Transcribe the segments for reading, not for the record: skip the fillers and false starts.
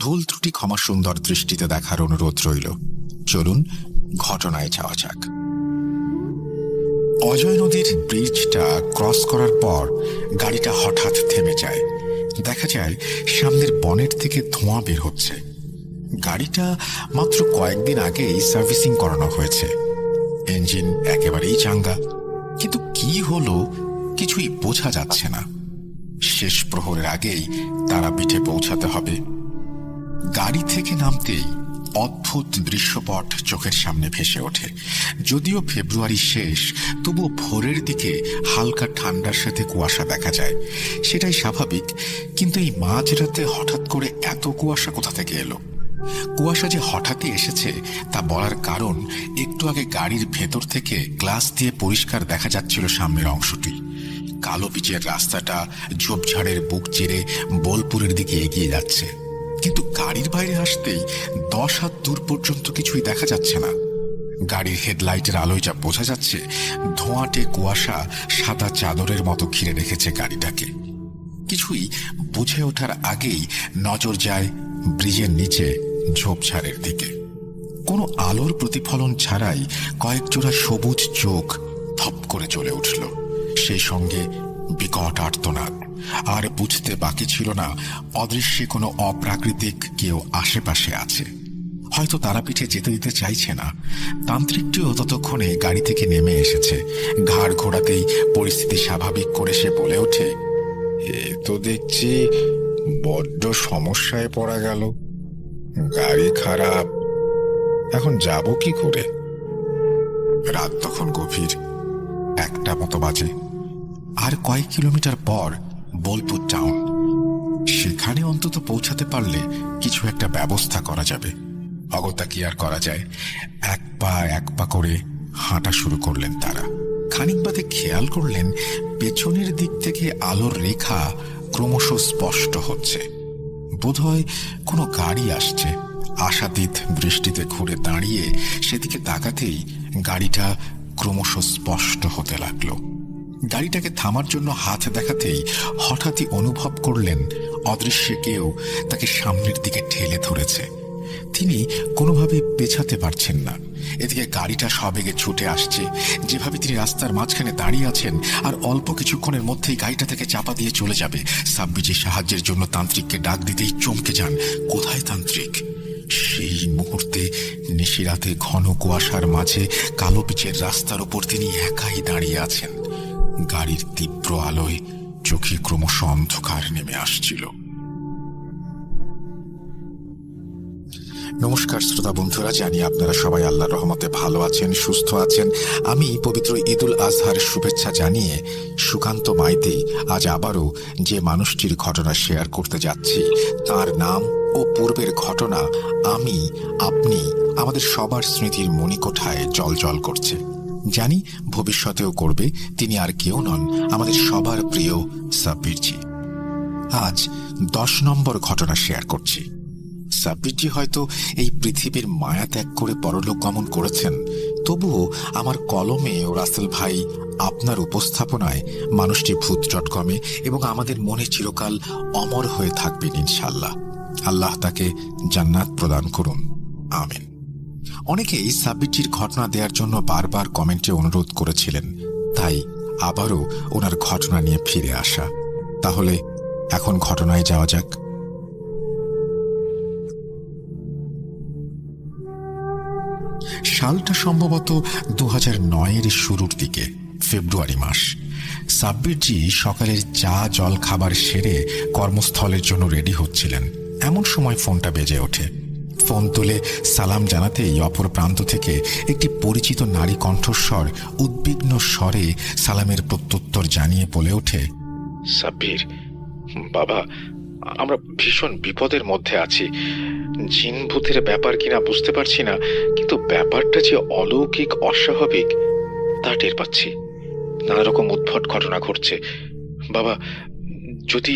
ভুল ত্রুটি ক্ষমা সুন্দর দৃষ্টিতে দেখার অনুরোধ রইল। চলুন ঘটনায় যাওয়া যাক। অজয় নদীর ব্রিজটা ক্রস করার পর গাড়িটা হঠাৎ থেমে যায়। দেখা যায় সামনের বনেট থেকে ধোঁয়া বের হচ্ছে। গাড়িটা মাত্র কয়েকদিন আগেই সার্ভিসিং করানো হয়েছে। ইঞ্জিন একেবারেই চাঙ্গা, কিন্তু কি হলো কিছুই বোঝা যাচ্ছে না। শেষ প্রহরের আগেই তারাপীঠে পৌঁছাতে হবে। গাড়ি থেকে নামতেই অদ্ভুত দৃশ্যপট চোখের সামনে ভেসে ওঠে। যদিও ফেব্রুয়ারি শেষ, তবুও ভোরের দিকে হালকা ঠান্ডার সাথে কুয়াশা দেখা যায়। সেটাই স্বাভাবিক, কিন্তু এই মাঝরাতে হঠাৎ করে এত কুয়াশা কোথা থেকে এলো? কুয়াশা যে হঠাৎই এসেছে তা বলার কারণ, একটু আগে গাড়ির ভেতর থেকে গ্লাস দিয়ে পরিষ্কার দেখা যাচ্ছিল সামনের অংশটি। কালো পিচের রাস্তাটা ঝোপঝাড়ের বুক চিরে বোলপুরের দিকে এগিয়ে যাচ্ছে, কিন্তু গাড়ির বাইরে আসতেই 10 হাত দূর পর্যন্ত কিছুই দেখা যাচ্ছে না। গাড়ির হেডলাইটের আলোয় যা বোঝা যাচ্ছে, ধোঁয়াটে কুয়াশা সাদা চাদরের মতো ঘিরে রেখেছে গাড়িটাকে। কিছুই বুঝে ওঠার আগেই নজর যায় ব্রিজের নিচে ঝোপঝাড়ের দিকে। কোনো আলোর প্রতিফলন ছাড়াই কয়েক জোড়া সবুজ চোখ ধপ করে জ্বলে উঠল, সেই সঙ্গে বিকট আর্তনাদ। আর বুঝতে বাকি ছিল না অদৃশ্যে কোনো অপ্রাকৃতিক কেউ আশেপাশে আছে। হয়তো তারাপীঠে যেতে দিতে চাইছে না। তান্ত্রিকটিও ততক্ষণে গাড়ি থেকে নেমে এসেছে। ঘাড় ঘোরাতেই পরিস্থিতি স্বাভাবিক করে সে বলে ওঠে, এ তো দেখছি বড্ড সমস্যায় পড়া গেল। গাড়ি খারাপ, এখন যাব কি করে? রাত তখন গভীর, 1টা মতো বাজে। আর কয়েক কিলোমিটার পর বোলপুর টাউন। সেখানে অন্তত পৌঁছাতে পারলে কিছু একটা ব্যবস্থা করা যাবে। অগত্যা কি আর করা যায়, এক পা করে হাঁটা শুরু করলেন তারা। খানিক বাদে খেয়াল করলেন পেছনের দিক থেকে আলোর রেখা ক্রমশ স্পষ্ট হচ্ছে। বোধহয় কোনো গাড়ি আসছে। আশাতীত দৃষ্টিতে ঘুরে দাঁড়িয়ে সেদিকে তাকাতেই গাড়িটা ক্রমশ স্পষ্ট হতে লাগলো। গাড়িটাকে থামার জন্য হাত দেখাতেই হঠাৎই অনুভব করলেন অদৃশ্য কেউ তাকে সামনের দিকে ঠেলে ধরেছে। তিনি কোনোভাবে পেছাতে পারছেন না। এদিকে গাড়িটা সবেগে ছুটে আসছে। যেভাবে তিনি রাস্তার মাঝখানে দাঁড়িয়ে আছেন, আর অল্প কিছুক্ষণের মধ্যেই গাড়িটা থেকে চাপা দিয়ে চলে যাবে। সাব্বির সাহায্যের জন্য তান্ত্রিককে ডাক দিতেই চমকে যান। কোথায় তান্ত্রিক? সেই মুহূর্তে নিশিরাতে ঘন কুয়াশার মাঝে কালো পিচের রাস্তার উপর তিনি একাই দাঁড়িয়ে আছেন। গাড়ির তীব্র আলোয় চোখে ক্রমশ অন্ধকার নেমে আসছিল। নমস্কার শ্রোতা বন্ধুরা, জানি আপনারা সবাই আল্লাহর রহমতে ভালো আছেন, সুস্থ আছেন। আমি পবিত্র ঈদুল আজহার শুভেচ্ছা জানিয়ে সুকান্ত মাইতি আজ আবারও যে মানুষটির ঘটনা শেয়ার করতে যাচ্ছি, তার নাম ও পূর্বের ঘটনা আমি, আপনি, আমাদের সবার স্মৃতির মণিকোঠায় জল করছে। জানি ভবিষ্যতেও করবে। তিনি আর কেউ নন, আমাদের সবার প্রিয় সাব্বিরজি। আজ 10 নম্বর ঘটনা শেয়ার করছি। সাব্বিরজি হয়তো এই পৃথিবীর মায়া ত্যাগ করে পরলোক গমন করেছেন, তবুও আমার কলমে ও রাসেল ভাই আপনার উপস্থাপনায় মানুষটি ভূত.কমে এবং আমাদের মনে চিরকাল অমর হয়ে থাকবেন ইনশাল্লাহ। আল্লাহ তাকে জান্নাত প্রদান করুন, আমিন। অনেকেই সাব্বিরজির ঘটনা দেওয়ার জন্য বারবার কমেন্টে অনুরোধ করেছিলেন, তাই আবারও ওনার ঘটনা নিয়ে ফিরে আসা। তাহলে এখন ঘটনায় যাওয়া যাক। সালটা সম্ভবত 2009-এর শুরুর দিকে, ফেব্রুয়ারি মাস। সাব্বিরজি সকালের চা জল খাবার সেরে কর্মস্থলের জন্য রেডি হচ্ছিলেন। এমন সময় ফোনটা বেজে ওঠে। ফোন তুলে সালাম জানাতেই অপর প্রান্ত থেকে একটি পরিচিত নারী কণ্ঠস্বর উদ্বিগ্ন স্বরে সালামের প্রত্যুত্তর জানিয়ে বলে ওঠে, সাব্বির বাবা, আমরা ভীষণ বিপদের মধ্যে আছি। জিন ভূতের ব্যাপার কিনা বুঝতে পারছি না, কিন্তু ব্যাপারটা যে অলৌকিক অস্বাভাবিক তা টের পাচ্ছি। নানা রকম উদ্ভট ঘটনা ঘটছে। বাবা, যদি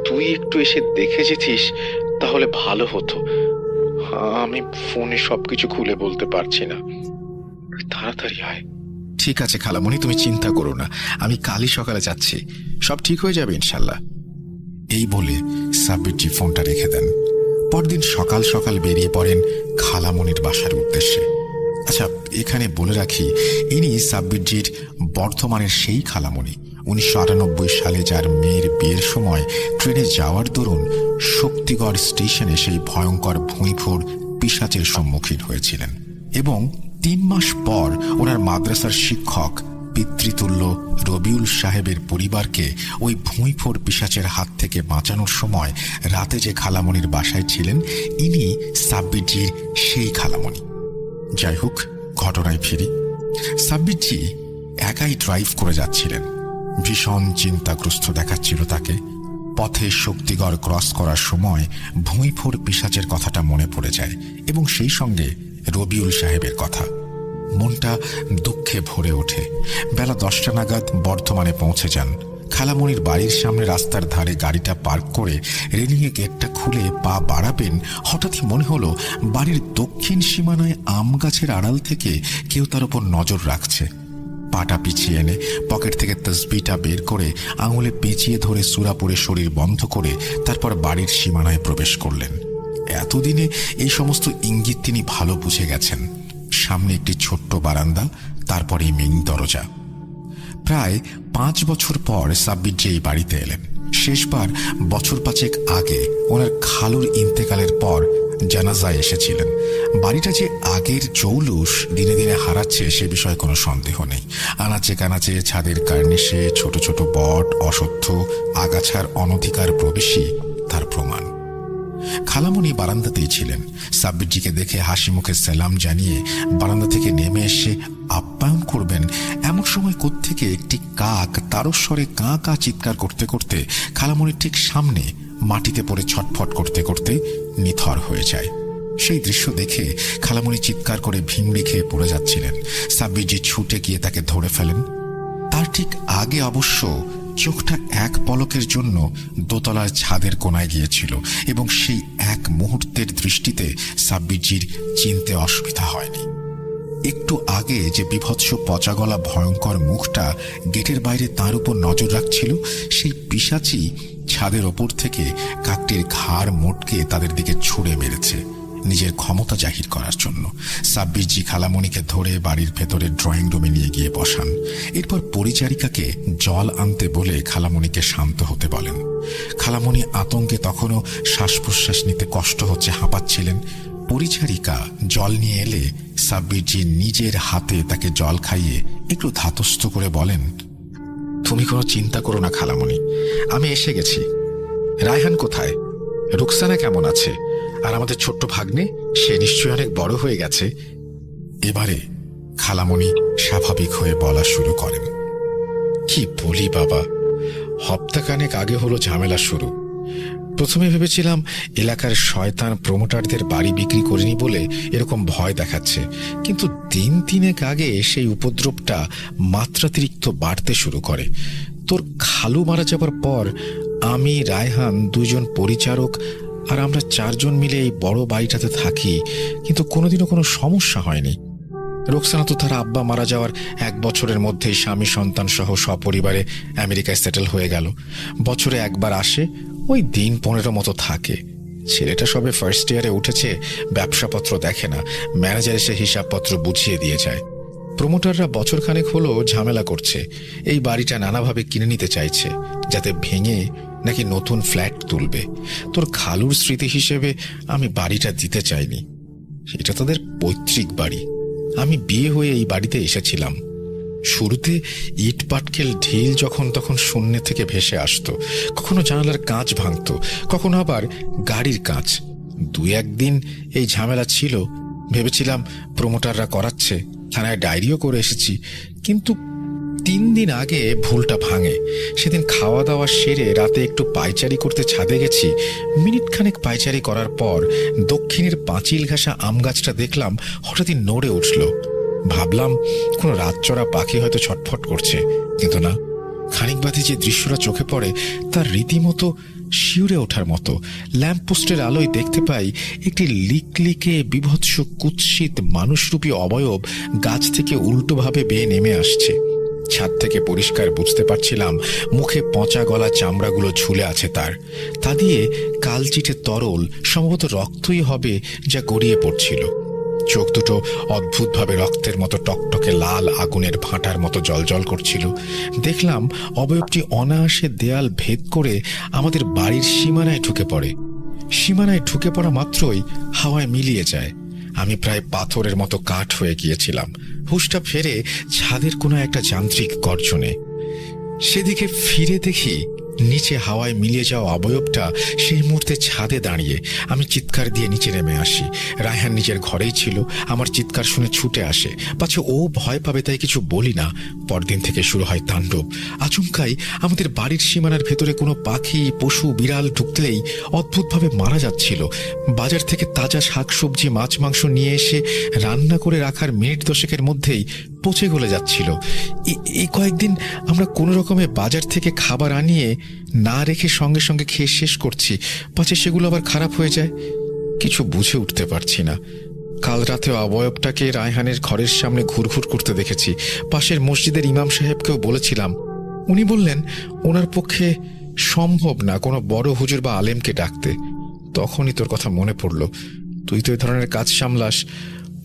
তুই একটু এসে দেখে যেতিস তাহলে ভালো হতো। আমি ফোনে সবকিছু খুলে বলতে পারছি না, তাড়াতাড়ি আয়। ঠিক আছে খালামণি, তুমি চিন্তা করো না, আমি কালই সকালে যাচ্ছি, সব ঠিক হয়ে যাবে ইনশাল্লাহ। এই বলে সাব্বিরজি ফোনটা রেখে দেন। পরদিন সকাল সকাল বেরিয়ে পড়েন খালামণির বাসার উদ্দেশ্যে। আচ্ছা, এখানে বলে রাখি, ইনি সাব্বিরজির বর্ধমানের সেই খালামণি 1998 সালে যার মেয়ের বিয়ের সময় ট্রেনে যাওয়ার দরুন শক্তিগড় স্টেশনে সেই ভয়ঙ্কর ভুঁইফোর পিশাচের সম্মুখীন হয়েছিলেন এবং 3 মাস পর ওনার মাদ্রাসার শিক্ষক পিতৃতুল্য রবিউল সাহেবের পরিবারকে ওই ভুঁইফোর পিশাচের হাত থেকে বাঁচানোর সময় রাতে যে খালামণির বাসায় ছিলেন, ইনি সাব্বিরজির সেই খালামণি। যাই হোক, ঘটনায় ফিরি। সাব্বিরজি একাই ড্রাইভ করে যাচ্ছিলেন। ভীষণ চিন্তাগ্রস্ত দেখাচ্ছিল তাকে। পথে শক্তিগড় ক্রস করার সময় ভুঁইফোর পিশাচের কথাটা মনে পড়ে যায় এবং সেই সঙ্গে রবিউল সাহেবের কথা। মনটা দুঃখে ভরে ওঠে। বেলা 10টা নাগাদ বর্ধমানে পৌঁছে যান। খালামণির বাড়ির সামনে রাস্তার ধারে গাড়িটা পার্ক করে রেলিংয়ে গেটটা খুলে পা বাড়াবেন, হঠাৎই মনে হলো বাড়ির দক্ষিণ সীমানায় আম গাছের আড়াল থেকে কেউ তার উপর নজর রাখছে। পাটা পিছিয়ে এনে পকেট থেকে তসবিটা বের করে আঙুলে পেঁচিয়ে ধরে সূরা পড়ে শরীর বন্ধ করে তারপর বাড়ির সীমানায় প্রবেশ করলেন। এতদিনে এই সমস্ত ইঙ্গিত তিনি ভালো বুঝে গেছেন। সামনে একটি ছোট্ট বারান্দা, তারপরে মেইন দরজা। প্রায় 5 বছর পর সাব্বিরজি এই বাড়িতে এলেন। শেষবার বছর 5 আগে ওনার খালুর ইন্তেকালের পর জানাজায় এসেছিলেন। বাড়িটা যে আগের জৌলুস দিনে দিনে হারাচ্ছে সে বিষয়ে কোনো সন্দেহ নেই। আনাচে কানাচে ছাদের কার্নিশে ছোট ছোট বট, অশ্বত্থ, আগাছার অনধিকার প্রবেশই তার প্রমাণ। খালামণি বারান্দাতেই ছিলেন। সাব্বিরজিকে দেখে হাসি মুখে সালাম জানিয়ে বারান্দা থেকে নেমে এসে আপ্যায়ন করবেন, এমন সময় কোত্থেকে একটি কাক তারস্বরে কাঁ কাঁ চিৎকার করতে করতে খালামণির ঠিক সামনে মাটিতে পড়ে ছটফট করতে করতে নিথর হয়ে যায়। সেই দৃশ্য দেখে খালামণি চিৎকার করে ভিমড়ি খেয়ে পড়ে যাচ্ছিলেন। সাব্বিরজি ছুটে গিয়ে তাকে ধরে ফেলেন। তার ঠিক আগে অবশ্য চোখটা এক পলকের জন্য দোতলার ছাদের কোনায় গিয়েছিল এবং সেই এক মুহূর্তের দৃষ্টিতে সাব্বিরজির চিনতে অসুবিধা হয়নি। একটু আগে যে বিভৎস পচাগলা ভয়ঙ্কর মুখটা গেটের বাইরে তার উপর নজর রাখছিল, সেই পিশাচি ছাদের ওপর থেকে কাকটির ঘাড় মোটকে তাদের দিকে ছুঁড়ে মেরেছে নিজের ক্ষমতা জাহির করার জন্য। সাব্বিরজি খালামণিকে ধরে বাড়ির ভেতরে ড্রয়িং রুমে নিয়ে গিয়ে বসান। এরপর পরিচারিকাকে জল আনতে বলে খালামণিকে শান্ত হতে বলেন। খালামণি আতঙ্কে তখনও শ্বাস প্রশ্বাস নিতে কষ্ট হচ্ছে, হাঁপাচ্ছিলেন। পরিচারিকা জল নিয়ে এলে সাব্বিরজি নিজের হাতে তাকে জল খাইয়ে একটু ধাতস্থ করে বলেন, তুমি কোনো চিন্তা করো না খালামণি, আমি এসে গেছি। রায়হান কোথায়? রুকসানা কেমন আছে? আর আমাদের ছোট্ট ভাগ্নে, সে নিশ্চয়ই অনেক বড় হয়ে গেছে। এবারে খালামণি স্বাভাবিক হয়ে বলা শুরু করেন। কি বলি বাবা, হপ্তাখানেক আগে হলো ঝামেলা শুরু। প্রথমে ভেবেছিলাম এলাকার শয়তান প্রমোটারদের বাড়ি বিক্রি করিনি বলে এরকম ভয় দেখাচ্ছে, কিন্তু দিন 3 আগে সেই উপদ্রবটা মাত্রাতিরিক্ত বাড়তে শুরু করে। তোর খালু মারা যাবার পর আমি, রায়হান, 2 জন পরিচারক আর আমরা 4 জন মিলে এই বড় বাড়িটাতে থাকি, কিন্তু কোনোদিনও কোনো সমস্যা হয়নি। রোকসানা তো তার আব্বা মারা যাওয়ার 1 বছরের মধ্যেই স্বামী সন্তান সহ সপরিবারে আমেরিকায় সেটেল হয়ে গেল। বছরে একবার আসে, ওই দিন 15 মতো থাকে। ছেলেটা সবে ফার্স্ট ইয়ারে উঠেছে, ব্যবসাপত্র দেখে না, ম্যানেজার এসে হিসাবপত্র বুঝিয়ে দিয়ে যায়। প্রমোটাররা বছরখানেক হলো ঝামেলা করছে, এই বাড়িটা নানাভাবে কিনে নিতে চাইছে, যাতে ভেঙে নাকি নতুন ফ্ল্যাট তুলবে। তোর খালুর স্মৃতি হিসেবে আমি বাড়িটা দিতে চাইনি, এটা তাদের পৈতৃক বাড়ি। আমি বিয়ে হয়ে এই বাড়িতে এসেছিলাম। শুরুতে ইট পাটকেল ঢিল যখন তখন শূন্য থেকে ভেসে আসতো, কখনো জানালার কাঁচ ভাঙতো, কখনো আবার গাড়ির কাঁচ। 2-1 দিন এই ঝামেলা ছিল, ভেবেছিলাম প্রমোটাররা করাচ্ছে, থানায় ডায়েরিও করে এসেছি। কিন্তু 3 দিন আগে ভুলটা ভাঙে। সেদিন খাওয়া দাওয়া সেরে রাতে একটু পায়চারি করতে ছাদে গেছি। মিনিটখানেক পায়চারি করার পর দক্ষিণের পাঁচিল ঘাসা আম গাছটা দেখলাম হঠাৎই নড়ে উঠল। ভাবলাম কোনো রাতচরা পাখি হয়তো ছটফট করছে, কিন্তু না। খানিক বাদে যে দৃশ্যটা চোখে পড়ে তার রীতিমতো শিউরে ওঠার মতো। ল্যাম্পপোস্টের আলোয় দেখতে পাই একটি লিকলিকে বিভৎস কুৎসিত মানুষরূপী অবয়ব গাছ থেকে উল্টোভাবে বেয়ে নেমে আসছে। ছাদ থেকে পরিষ্কার বুঝতে পারছিলাম মুখে পচা গলা চামড়াগুলো ঝুলে আছে তার। তা দিয়ে কালচিটে তরল, সম্ভবত রক্তই হবে, যা গড়িয়ে পড়ছিল। চোখ দুটো অদ্ভুতভাবে রক্তের মতো টকটকে লাল, আগুনের ভাঁটার মতো জ্বলজ্বল করছিল। দেখলাম অবয়বটি অনায়াসে দেয়াল ভেদ করে আমাদের বাড়ির সীমানায় ঢুকে পড়ে। সীমানায় ঢুকে পড়া মাত্রই হাওয়ায় মিলিয়ে যায়। আমি প্রায় পাথরের মতো কাঠ হয়ে গিয়েছিলাম। হুঁশটা ফেরে ছাদের কোনো একটা যান্ত্রিক গর্জনে। সেদিকে ফিরে দেখি নিচে হাওয়ায় মিলিয়ে যাওয়া অবয়বটা সেই মুহূর্তে ছাদে দাঁড়িয়ে। আমি চিৎকার দিয়ে নিচে নেমে আসি। রায়হান নিজের ঘরেই ছিল। আমার চিৎকার শুনে ছুটে আসে, পাছে ও ভয় পাবে তাই কিছু বলি না। পরদিন থেকে শুরু হয় তাণ্ডব। আচমকাই আমাদের বাড়ির সীমানার ভেতরে কোনো পাখি, পশু, বিড়াল ঢুকলেই অদ্ভুতভাবে মারা যাচ্ছিল। বাজার থেকে তাজা শাকসবজি, মাছ মাংস নিয়ে এসে রান্না করে রাখার মিনিট দশেকের মধ্যেই পচে গলে যাচ্ছিল। এই কয়েকদিন আমরা কোনো রকমে বাজার থেকে খাবার আনিয়ে না রেখে সঙ্গে সঙ্গে খেয়ে শেষ করছি, পাছে সেগুলো আবার খারাপ হয়ে যায়। কিছু বুঝে উঠতে পারছি না। কাল রাতেও অবয়বটাকে রায়হানের ঘরের সামনে ঘুরঘুর করতে দেখেছি। পাশের মসজিদের ইমাম সাহেবকেও বলেছিলাম। উনি বললেন ওনার পক্ষে সম্ভব না কোনো বড় হুজুর বা আলেমকে ডাকতে। তখনই তোর কথা মনে পড়ল। তুই তো এই ধরনের কাজ সামলাস।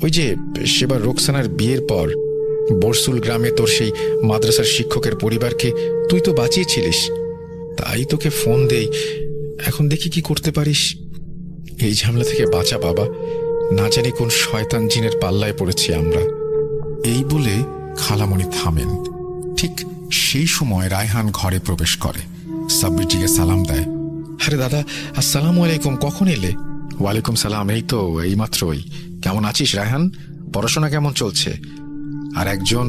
ওই যে সেবার রোকসানার বিয়ের পর বরসুল গ্রামে তোর সেই মাদ্রাসার শিক্ষকের পরিবারকে তুই তো বাঁচিয়েছিলিস, তাই তোকে ফোন দেই। এখন দেখি কি করতে পারিস। এই ঝামেলা থেকে বাঁচা বাবা, না জানি কোন শয়তান জিনের পাল্লায় পড়েছি আমরা। এই বলে খালামণি থামেন। ঠিক সেই সময় রায়হান ঘরে প্রবেশ করে, সাব্বিরজিকে সালাম দেয়। আরে দাদা, আসসালামু আলাইকুম, কখন এলে? ওয়ালাইকুম সালাম, এই তো এইমাত্রই। কেমন আছিস রায়হান? পড়াশোনা কেমন চলছে? আর একজন,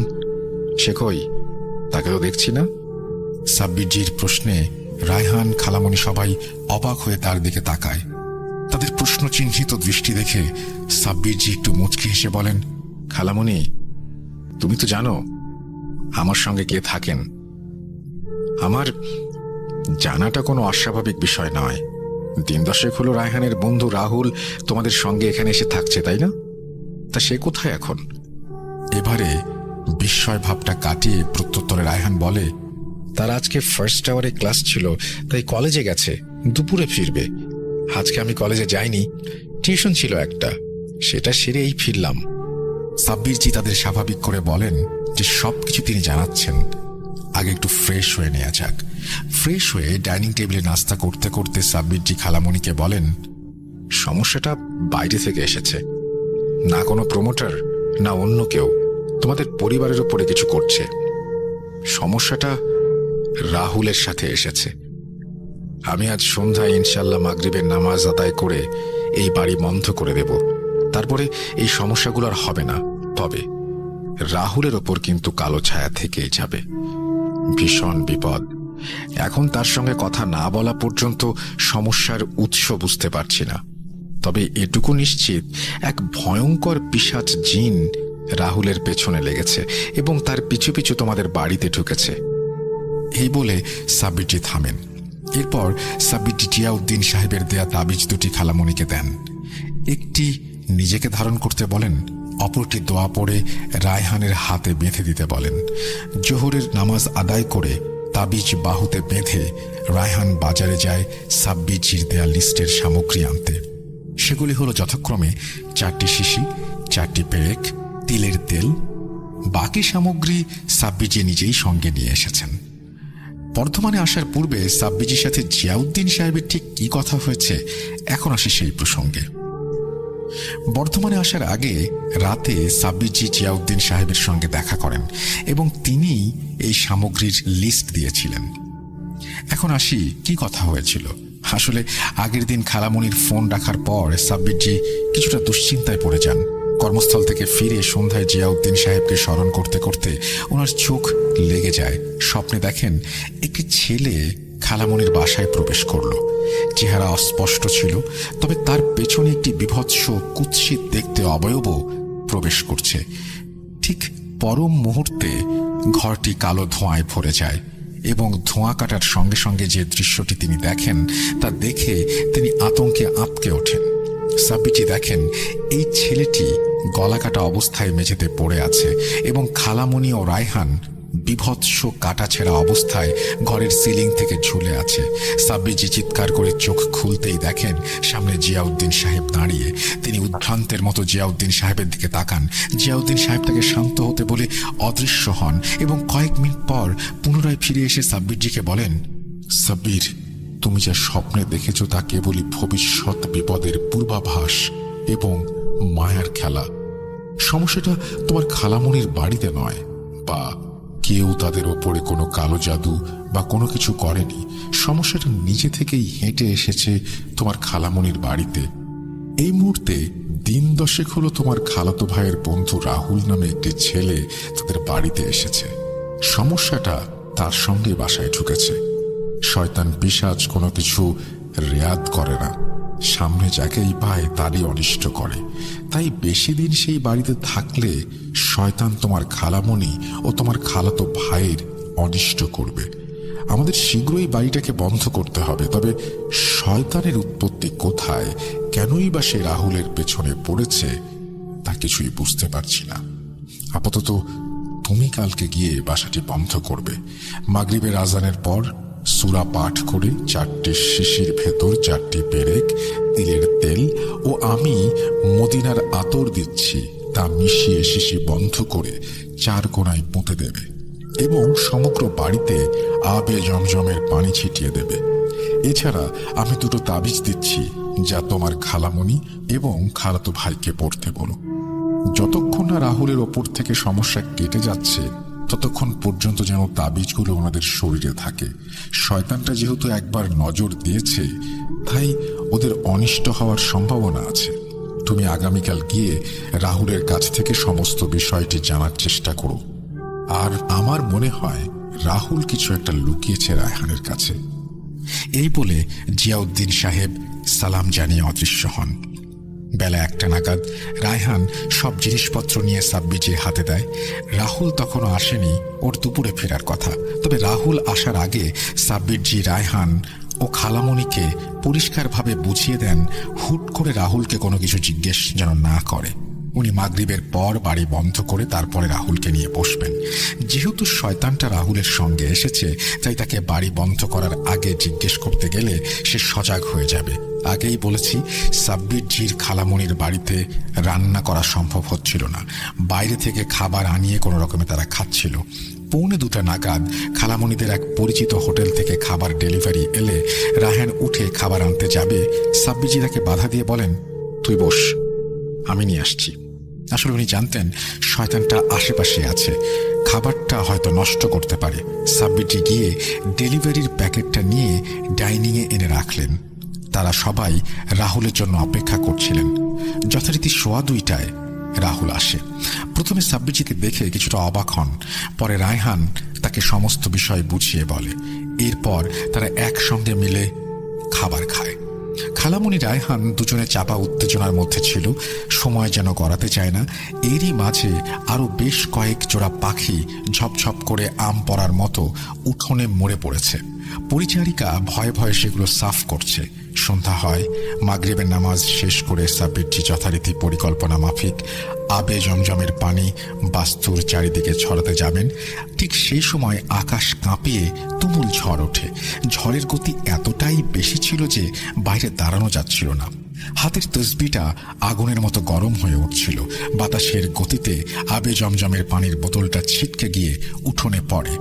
সে কই? তাকে তো দেখছি না। সাব্বিরজির প্রশ্নে রায়হান, খালামণি সবাই অবাক হয়ে তার দিকে তাকায়। তাদের প্রশ্নচিহ্নিত দৃষ্টি দেখে সাব্বিরজি একটু মুচকি হেসে বলেন, খালামণি, তুমি তো জানো আমার সঙ্গে কে থাকেন। আমার জানাটা কোনো অস্বাভাবিক বিষয় নয়। দিন দশেক হলো রায়হানের বন্ধু রাহুল তোমাদের সঙ্গে এখানে এসে থাকছে, তাই না? তা সে কোথায় এখন? এবারে বিস্ময় ভাবটা কাটিয়ে প্রত্যুত্তরে রায়হান বলে, তার আজকে ফার্স্ট আওয়ারে ক্লাস ছিল, তাই কলেজে গেছে, দুপুরে ফিরবে। আজকে আমি কলেজে যাইনি, টিউশন ছিল একটা, সেটা সেরে এই ফিরলাম। সাব্বিরজি তাদের স্বাভাবিক করে বলেন যে সবকিছু তিনি জানাচ্ছেন। আগে একটু ফ্রেশ হয়ে নেওয়া যাক। ফ্রেশ হয়ে ডাইনিং টেবিলে নাস্তা করতে করতে সাব্বিরজি খালামণিকে বলেন, সমস্যাটা বাইরে থেকে এসেছে। না কোনো প্রমোটার, না অন্য কেউ তোমাদের পরিবারের উপরে কিছু করছে। সমস্যাটা রাহুলের সাথে এসেছে। আমি আজ সন্ধ্যায় ইনশাল্লাহ মাগরিবের নামাজ আদায় করে এই বাড়ি বন্ধ করে দেব। তারপরে এই সমস্যাগুলো আর হবে না। তবে রাহুলের ওপর কিন্তু কালো ছায়া থেকেই যাবে। ভীষণ বিপদ। এখন তার সঙ্গে কথা না বলা পর্যন্ত সমস্যার উৎস বুঝতে পারছি না। তবে এটুকু নিশ্চিত, এক ভয়ঙ্কর পিশাচ জিন রাহুলের পেছনে লেগেছে এবং তার পিছু পিছু তোমাদের বাড়িতে ঢুকেছে। এই বলে সাব্বিরজি থামেন। এরপর সাব্বিরজি জিয়াউদ্দিন সাহেবের দেয়া তাবিজ দুটি খালামণিকে দেন। একটি নিজেকে ধারণ করতে বলেন, অপরটি দোয়া পড়ে রায়হানের হাতে বেঁধে দিতে বলেন। জোহরের নামাজ আদায় করে তাবিজ বাহুতে বেঁধে রায়হান বাজারে যায় সাব্বিরজির দেয়া লিস্টের সামগ্রী আনতে। সেগুলি হলো যথাক্রমে 4টি শিশি, 4টি পেরেক, তিলের তেল। বাকি সামগ্রী সাব্বিরজি নিজেই সঙ্গে নিয়ে এসেছেন। বর্ধমানে আসার পূর্বে সাব্বিরজির সাথে জিয়াউদ্দিন সাহেবের ঠিক কি কথা হয়েছে, এখন আসে সেই প্রসঙ্গে। বর্ধমানে আসার আগে রাতে সাব্বিরজি জিয়াউদ্দিন সাহেবের সঙ্গে দেখা করেন এবং তিনি এই সামগ্রীর লিস্ট দিয়েছিলেন। এখন আসি কি কথা হয়েছিল। আসলে আগের দিন খালামণির ফোন রাখার পর সাব্বিরজি কিছুটা দুশ্চিন্তায় পড়ে যান। কর্মস্থল থেকে ফিরে সন্ধ্যায় জিয়াউদ্দিন সাহেবকে স্মরণ করতে করতে ওনার চোখ লেগে যায়। স্বপ্নে দেখেন একটি ছেলে খালামণির বাসায় প্রবেশ করল। চেহারা অস্পষ্ট ছিল, তবে তার পেছনে একটি বিভৎস কুৎসিত দেখতে অবয়বও প্রবেশ করছে। ঠিক পরম মুহূর্তে ঘরটি কালো ধোঁয়ায় ভরে যায় এবং ধোঁয়া কাটার সঙ্গে সঙ্গে যে দৃশ্যটি তিনি দেখেন তা দেখে তিনি আতঙ্কে আঁতকে ওঠেন। সাব্বিরজি দেখেন এই ছেলেটি গলা কাটা অবস্থায় মেঝেতে পড়ে আছে এবং খালামণি ও রায়হান বিভৎস কাটাছেঁড়া অবস্থায় ঘরের সিলিং থেকে ঝুলে আছে। সাব্বিরজি চিৎকার করে চোখ খুলতেই দেখেন সামনে জিয়াউদ্দিন সাহেব দাঁড়িয়ে। তিনি উদ্ভ্রান্তের মতো জিয়াউদ্দিন সাহেবের দিকে তাকান। জিয়াউদ্দিন সাহেব তাকে শান্ত হতে বলে অদৃশ্য হন এবং কয়েক মিনিট পর পুনরায় ফিরে এসে সাব্বিরজিকে বলেন, সাব্বির, তুমি যা স্বপ্নে দেখেছ তা কেবলই ভবিষ্যৎ বিপদের পূর্বাভাস এবং মায়ার খেলা। সমস্যাটা তোমার খালামণির বাড়িতে নয়, বা কেউ তাদের ওপরে কোনো কালো জাদু বা কোনো কিছু করেনি। সমস্যাটা নিজে থেকেই হেঁটে এসেছে তোমার খালামণির বাড়িতে। এই মুহূর্তে দিন 10 হলো তোমার খালাতো ভাইয়ের বন্ধু রাহুল নামে একটি ছেলে তাদের বাড়িতে এসেছে। সমস্যাটা তার সঙ্গে বাসায় ঢুকেছে। শয়তান পিশাচ কোনো কিছু রেয়াত করে না, সামনে যাকেই পায় তারই অনিষ্ট করে। তাই বেশি দিন সেই বাড়িতে থাকলে শয়তান তোমার খালামণি ও তোমার খালাতো ভাইয়ের অনিষ্ট করবে। আমাদের শীঘ্রই বাড়িটাকে বন্ধ করতে হবে। তবে শয়তানের উৎপত্তি কোথায়, কেনই বা সে রাহুলের পেছনে পড়েছে, তা কিছুই বুঝতে পারছি না। আপাতত তুমি কালকে গিয়ে বাসাটি বন্ধ করবে। মাগরিবের আজানের পর সূরা পাঠ করে 4টি শিশির ভেতর 4টি পেরেক, তিলের তেল ও আমি মদিনার আতর দিচ্ছি তা মিশিয়ে শিশি বন্ধ করে 4 কোণায় পুঁতে দেবে এবং সমগ্র বাড়িতে আবে জমজমের পানি ছিটিয়ে দেবে। এছাড়া আমি 2টো তাবিজ দিচ্ছি যা তোমার খালামণি এবং খালাতো ভাইকে পড়তে বলো। যতক্ষণ না রাহুলের ওপর থেকে সমস্যা কেটে যাচ্ছে ততক্ষণ পর্যন্ত যেন তাবিজগুলো ওনাদের শরীরে থাকে। শয়তানটা যেহেতু একবার নজর দিয়েছে, তাই ওদের অনিষ্ট হওয়ার সম্ভাবনা আছে। তুমি আগামীকাল গিয়ে রাহুলের কাছ থেকে সমস্ত বিষয়টি জানার চেষ্টা করো। আর আমার মনে হয় রাহুল কিছু একটা লুকিয়েছে রায়হানের কাছে। এই বলে জিয়াউদ্দিন সাহেব সালাম জানিয়ে অদৃশ্য হন। বেলা 1টা নাগাদ রায়হান সব জিনিসপত্র নিয়ে সাব্বিরজির হাতে দেয়। রাহুল তখনও আসেনি, ওর দুপুরে ফেরার কথা। তবে রাহুল আসার আগে সাব্বিরজি রায়হান ও খালামণিকে পরিষ্কারভাবে বুঝিয়ে দেন হুট করে রাহুলকে কোনো কিছু জিজ্ঞেস যেন না করে। উনি মাগরিবের পর বাড়ি বন্ধ করে তারপরে রাহুলকে নিয়ে বসবেন। যেহেতু শয়তানটা রাহুলের সঙ্গে এসেছে, তাই তাকে বাড়ি বন্ধ করার আগে জিজ্ঞেস করতে গেলে সে সজাগ হয়ে যাবে। আগেই বলেছি, সাব্বিরজির খালামণির বাড়িতে রান্না করা সম্ভব হচ্ছিল না। বাইরে থেকে খাবার আনিয়ে কোনো রকমে তারা খাচ্ছিল। 1:45 নাগাদ খালামণিদের এক পরিচিত হোটেল থেকে খাবার ডেলিভারি এলে রায়হান উঠে খাবার আনতে যাবে। সাব্বিরজি তাকে বাধা দিয়ে বলেন, তুই বস, আমি নিয়ে আসছি। আসলে উনি জানতেন শয়তানটা আশেপাশে আছে, খাবারটা হয়তো নষ্ট করতে পারে। সাব্বিরজি গিয়ে ডেলিভারির প্যাকেটটা নিয়ে ডাইনিংয়ে এনে রাখলেন। তারা সবাই রাহুলের জন্য অপেক্ষা করছিলেন। যথারীতি 2:15টায় রাহুল আসে। প্রথমে সাব্বিরজিকে দেখে কিছুটা অবাক হন, পরে রায়হান তাকে সমস্ত বিষয় বুঝিয়ে বলে। এরপর তারা একসঙ্গে মিলে খাবার খায়। খালামণি রায়হান দুজনে চাপা উত্তেজনার মধ্যে ছিল, সময় যেন গড়াতে চায় না। এরই মাঝে আরো বেশ কয়েক জোড়া পাখি ঝপঝপ করে আম পড়ার মতো উঠোনে মরে পড়েছে। পরিচারিকা ভয়ে ভয়ে সেগুলো সাফ করছে। সন্ধ্যা হয়। মাগরিবের নামাজ শেষ করে সাব্বিরজি যথারীতি পরিকল্পনা মাফিক আবে জমজমের পানি বাস্তুর চারিদিকে ছড়াতে যাবেন। ঠিক সেই সময় আকাশ কাঁপিয়ে তুমুল ঝড় ওঠে। ঝড়ের গতি এতটাই বেশি ছিল যে বাইরে দাঁড়ানো যাচ্ছিল না। হাতের তসবিটা আগুনের মতো গরম হয়ে উঠছিল। বাতাসের গতিতে আবে জমজমের পানির বোতলটা ছিটকে গিয়ে উঠোনে পড়ে,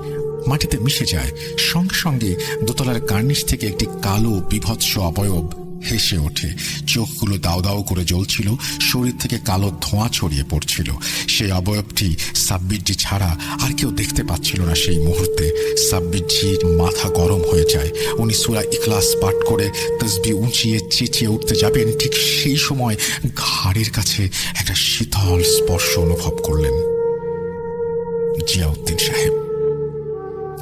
মাটিতে মিশে যায়। সঙ্গে সঙ্গে দোতলার কার্নিশ থেকে একটি কালো বিভৎস অবয়ব হেসে ওঠে। চোখগুলো দাও দাও করে জ্বলছিল, শরীর থেকে কালো ধোঁয়া ছড়িয়ে পড়ছিল। সেই অবয়বটি সাব্বিরজি ছাড়া আর কেউ দেখতে পাচ্ছিল না। সেই মুহূর্তে সাব্বিরজির মাথা গরম হয়ে যায়। উনি সূরা ইখলাস পাঠ করে তসবিহ উঁচিয়ে চেঁচিয়ে উঠতে যাবেন। ঠিক সেই সময় ঘাড়ের কাছে একটা শীতল স্পর্শ অনুভব করলেন। জিয়াউদ্দিন সাহেব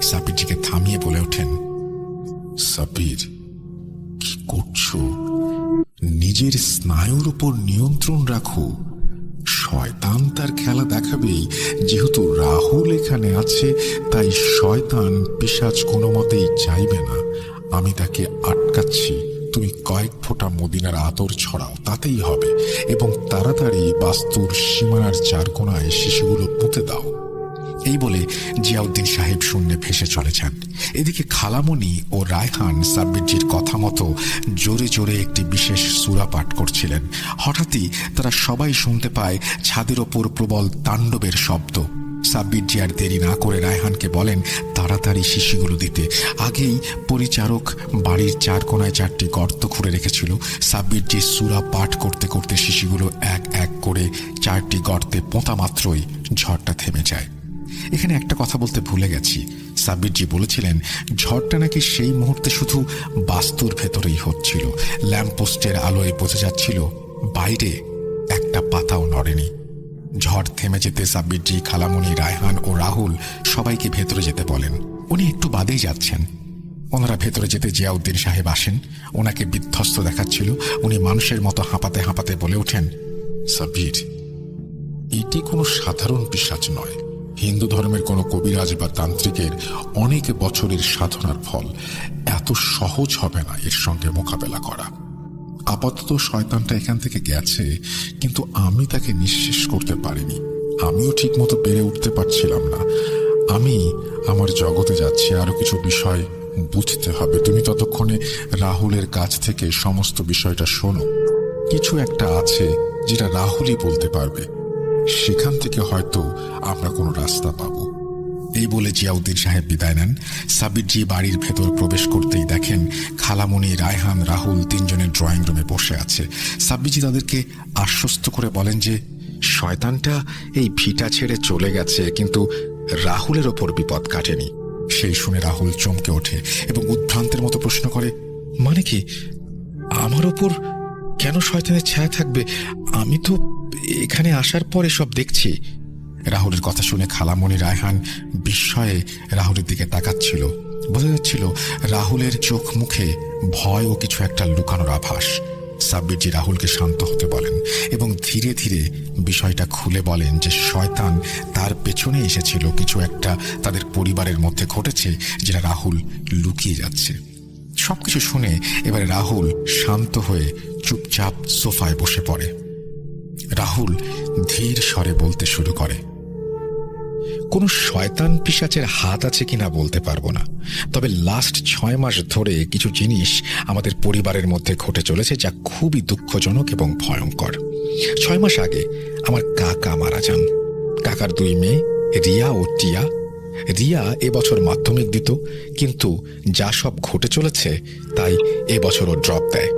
সাব্বিরজিকে থামিয়ে বলে ওঠেন, সাব্বির, কি করছো? নিজের স্নায়ুর উপর নিয়ন্ত্রণ রাখো। শয়তান তার খেলা দেখাবেই। যেহেতু রাহুল এখানে আছে, তাই শয়তান পিশাচ কোনো মতেই চাইবে না। আমি তাকে আটকাচ্ছি। তুমি কয়েক ফোঁটা মদিনার আতর ছড়াও, তাতেই হবে। এবং তাড়াতাড়ি বাস্তুর সীমানার 4 কোণায় শিশুগুলো পুঁতে দাও। এই বলে জিয়াউদ্দিন সাহেব শূন্যে ভেসে চলে যান। এদিকে খালামণি ও রায়হান সাব্বিরজির কথা মতো জোরে জোরে একটি বিশেষ সূরা পাঠ করছিলেন। হঠাৎই তারা সবাই শুনতে পায় ছাদের ওপর প্রবল তাণ্ডবের শব্দ। সাব্বিরজি আর দেরি না করে রায়হানকে বলেন তাড়াতাড়ি শিশিগুলো দিতে। আগেই পরিচারক বাড়ির চার কোনায় 4টি গর্ত খুঁড়ে রেখেছিল। সাব্বিরজি সূরা পাঠ করতে করতে শিশিগুলো এক এক করে 4টি গর্তে পোঁতা মাত্রই ঝড়টা থেমে যায়। এখানে একটা কথা বলতে ভুলে গেছি। সাব্বিরজি বলেছিলেন ঝড়টা নাকি সেই মুহূর্তে শুধু বাস্তুর ভেতরেই হচ্ছিল। ল্যাম্পপোস্টের আলোয় বোঝা যাচ্ছিল বাইরে একটা পাতাও নড়েনি। ঝড় থেমে যেতে সাব্বিরজি, খালামণি, রায়হান ও রাহুল সবাইকে ভেতরে যেতে বলেন। উনি একটু বাদেই যাচ্ছেন। ওনারা ভেতরে যেতে জিয়াউদ্দিন সাহেব আসেন। ওনাকে বিধ্বস্ত দেখাচ্ছিল। উনি মানুষের মতো হাঁপাতে হাঁপাতে বলে ওঠেন, সাব্বির, এটি কোনো সাধারণ পিশাচ নয়। হিন্দু ধর্মের কোনো কবিরাজ বা তান্ত্রিকের অনেক বছরের সাধনার ফল। এত সহজ হবে না এর সঙ্গে মোকাবেলা করা। আপাতত শয়তানটা এখান থেকে গেছে, কিন্তু আমি তাকে নিঃশেষ করতে পারিনি। আমিও ঠিক মতো পেরে উঠতে পারছিলাম না। আমি আমার জগতে যাচ্ছি, আরো কিছু বিষয় বুঝতে হবে। তুমি ততক্ষণে রাহুলের কাছ থেকে সমস্ত বিষয়টা শোনো। কিছু একটা আছে যেটা রাহুলই বলতে পারবে, সেখান থেকে হয়তো আমরা কোনো রাস্তা পাবো। এই বলে জিয়াউদ্দিন সাহেব বিদায় নেন। সাব্বিরজি বাড়ির ভেতর প্রবেশ করতেই দেখেন খালামণি, রায়হান, রাহুল 3 জনের ড্রয়িং রুমে বসে আছে। সাব্বিরজি তাদেরকে আশ্বস্ত করে বলেন যে শয়তানটা এই ভিটা ছেড়ে চলে গেছে, কিন্তু রাহুলের ওপর বিপদ কাটেনি। সেই শুনে রাহুল চমকে ওঠে এবং উদ্ভ্রান্তের মতো প্রশ্ন করে, মানে কি, আমার ওপর কেন শয়তানের ছায়া থাকবে? আমি তো এখানে আসার পর এসব দেখছি। রাহুলের কথা শুনে খালামণি, রায়হান বিস্ময়ে রাহুলের দিকে তাকাচ্ছিল। বোঝা যাচ্ছিল রাহুলের চোখ মুখে ভয় ও কিছু একটা লুকানোর আভাস। সাব্বিরজি রাহুলকে শান্ত হতে বলেন এবং ধীরে ধীরে বিষয়টা খুলে বলেন যে শয়তান তার পেছনে এসেছিল। কিছু একটা তাদের পরিবারের মধ্যে ঘটেছে যেটা রাহুল লুকিয়ে যাচ্ছে। সবকিছু শুনে এবারে রাহুল শান্ত হয়ে চুপচাপ সোফায় বসে পড়ে। রাহুল ধীর স্বরে বলতে শুরু করে, কোনো শয়তান পিশাচের হাত আছে কিনা বলতে পারবো না, তবে লাস্ট 6 মাস ধরে কিছু জিনিস আমাদের পরিবারের মধ্যে ঘটে চলেছে যা খুবই দুঃখজনক এবং ভয়ঙ্কর। 6 মাস আগে আমার কাকা মারা যান। কাকার 2 মেয়ে রিয়া ও টিয়া। রিয়া এবছর মাধ্যমিক দিত, কিন্তু যা সব ঘটে চলেছে তাই এবছরও ড্রপ দেয়।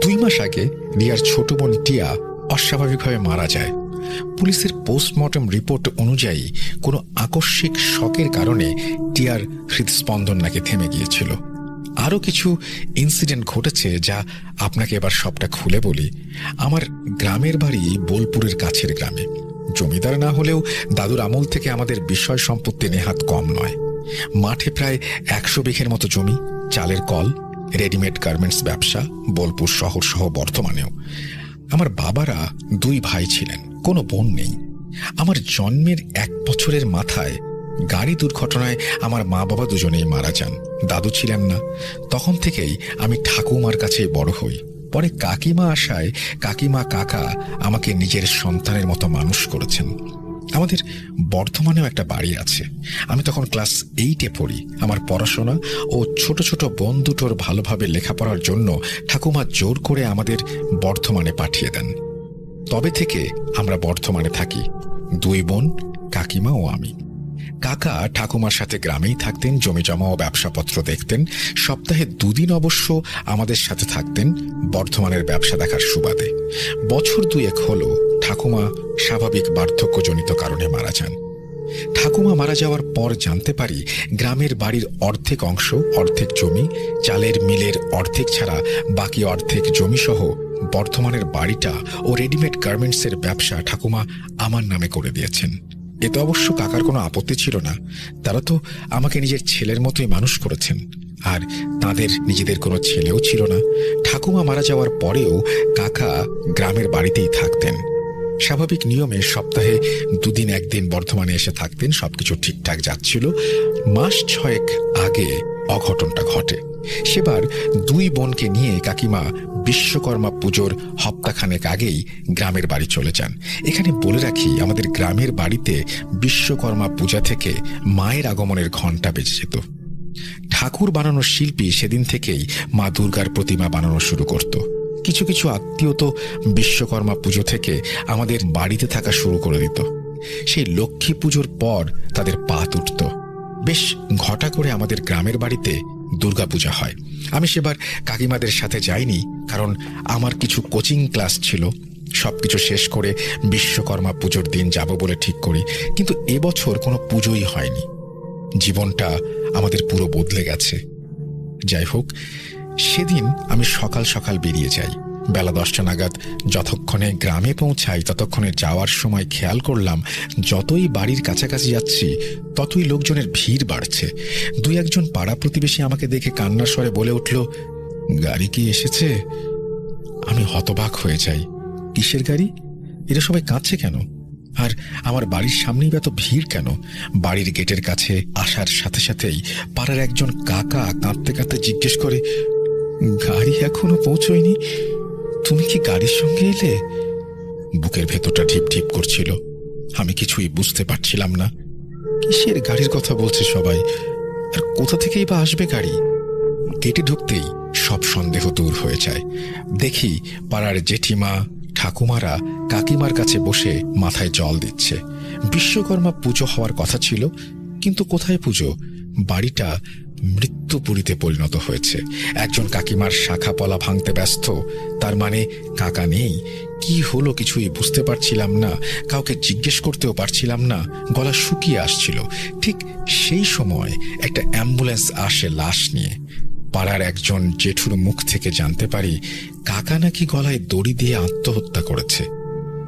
2 মাস আগে রিয়ার ছোট বোন টিয়া অস্বাভাবিকভাবে মারা যায়। পুলিশের পোস্টমর্টম রিপোর্ট অনুযায়ী কোনো আকস্মিক শকের কারণে টিয়ার হৃদস্পন্দন নাকি থেমে গিয়েছিল। আরও কিছু ইনসিডেন্ট ঘটেছে যা আপনাকে এবার সবটা খুলে বলি। আমার গ্রামের বাড়ি বোলপুরের কাছের গ্রামে। জমিদার না হলেও দাদুর আমল থেকে আমাদের বিষয় সম্পত্তি নেহাত কম নয়। মাঠে প্রায় 100 বিঘের মতো জমি, চালের কল, রেডিমেড গার্মেন্টস ব্যবসা বোলপুর শহর সহ বর্ধমানেও। আমার বাবারা 2 ভাই ছিলেন, কোনো বোন নেই। আমার জন্মের 1 বছরের মাথায় গাড়ি দুর্ঘটনায় আমার মা বাবা দুজনেই মারা যান। দাদু ছিলেন না। তখন থেকেই আমি ঠাকুমার কাছেই বড় হই। পরে কাকিমা আসায় কাকিমা, কাকা আমাকে নিজের সন্তানের মতো মানুষ করেছেন। আমাদের বর্ধমানেও একটা বাড়ি আছে। আমি তখন ক্লাস 8-এ পড়ি। আমার পড়াশোনা ও ছোট ছোট বোন দুটোর ভালোভাবে লেখাপড়ার জন্য ঠাকুমা জোর করে আমাদের বর্ধমানে পাঠিয়ে দেন। তবে থেকে আমরা বর্ধমানে থাকি, 2 বোন, কাকিমা ও আমি। কাকা ঠাকুমার সাথে গ্রামেই থাকতেন, জমি জমা ও ব্যবসাপত্র দেখতেন। সপ্তাহে 2 দিন অবশ্য আমাদের সাথে থাকতেন বর্ধমানের ব্যবসা দেখার সুবাদে। বছর 2-1 হলো ঠাকুমা স্বাভাবিক বার্ধক্যজনিত কারণে মারা যান। ঠাকুমা মারা যাওয়ার পর জানতে পারি গ্রামের বাড়ির অর্ধেক অংশ, অর্ধেক জমি, চালের মিলের অর্ধেক ছাড়া বাকি অর্ধেক জমি সহ বর্ধমানের বাড়িটা ও রেডিমেড গার্মেন্টসের ব্যবসা ঠাকুমা আমার নামে করে দিয়েছেন। এতে অবশ্য কাকার কোনো আপত্তি ছিল না। তারা তো আমাকে নিজের ছেলের মতোই মানুষ করেছেন, আর তাদের নিজেদের কোনো ছেলেও ছিল না। ঠাকুমা মারা যাওয়ার পরেও কাকা গ্রামের বাড়িতেই থাকতেন। স্বাভাবিক নিয়মে সপ্তাহে 2 দিন 1 দিন বর্ধমানে এসে থাকতেন। সবকিছু ঠিকঠাক যাচ্ছিল। মাস 6 আগে অঘটনটা ঘটে। সেবার দুই বোনকে নিয়ে কাকিমা বিশ্বকর্মা পুজোর হপ্তাখানেক আগেই গ্রামের বাড়ি চলে যান। এখানে বলে রাখি, আমাদের গ্রামের বাড়িতে বিশ্বকর্মা পূজা থেকে মায়ের আগমনের ঘণ্টা বেজে যেত। ঠাকুর বানানোর শিল্পী সেদিন থেকেই মা দুর্গার প্রতিমা বানানো শুরু করত। কিছু কিছু আত্মীয় তো বিশ্বকর্মা পুজো থেকে আমাদের বাড়িতে থাকা শুরু করে দিত। সেই লক্ষ্মী পুজোর পর তাদের পা উঠত। বেশ ঘটা করে আমাদের গ্রামের বাড়িতে দুর্গাপূজা হয়। আমি সেবার কাকিমাদের সাথে যাইনি, কারণ আমার কিছু কোচিং ক্লাস ছিল। সবকিছু শেষ করে বিশ্বকর্মা পুজোর দিন যাব বলে ঠিক করি, কিন্তু এবছর কোনো পুজোই হয়নি। জীবনটা আমাদের পুরো বদলে গেছে। যাই হোক, সেদিন আমি সকাল সকাল বেরিয়ে যাই। বেলা 10টা নাগাদ যতক্ষণে গ্রামে পৌঁছাই ততক্ষণে যাওয়ার সময় খেয়াল করলাম, যতই বাড়ির কাছাকাছি যাচ্ছি ততই লোকজনের ভিড় বাড়ছে। দুই একজন পাড়া প্রতিবেশী আমাকে দেখে কান্নার স্বরে বলে উঠল, গাড়ি কি এসেছে? আমি হতবাক হয়ে যাই। কিসের গাড়ি? এরা সবাই কাঁদছে কেন? আর আমার বাড়ির সামনেই এত ভিড় কেন? বাড়ির গেটের কাছে আসার সাথে সাথেই পাড়ার একজন কাকা কাঁদতে কাঁদতে জিজ্ঞেস করে, গাড়ি এখনো পৌঁছয়নি? তুমি কি গাড়ির সঙ্গে এলে? বুকের ভেতরটা ঢিপ ঢিপ করছিল। আমি কিছুই বুঝতে পারছিলাম না। কিসের গাড়ির কথা বলছে সবাই? আর কোথা থেকেই বা আসবে গাড়ি? গেটে ঢুকতেই সব সন্দেহ দূর হয়ে যায়। দেখি পাড়ার জেঠিমা ঠাকুমারা কাকিমার কাছে বসে মাথায় জল দিচ্ছে। বিশ্বকর্মা পুজো হওয়ার কথা ছিল, কিন্তু কোথায় পুজো? বাড়িটা মৃত্যুপুরীতে পরিণত হয়েছে। একজন কাকিমার শাখা পলা ভাঙতে ব্যস্ত, তার মানে কাকা নেই। কি হলো কিছুই বুঝতে পারছিলাম না, কাউকে জিজ্ঞেস করতেও পারছিলাম না। গলা শুকিয়ে আসছিল। ঠিক সেই সময় একটা অ্যাম্বুলেন্স আসে লাশ নিয়ে। পাড়ার একজন জেঠুর মুখ থেকে জানতে পারি, কাকা নাকি গলায় দড়ি দিয়ে আত্মহত্যা করেছে।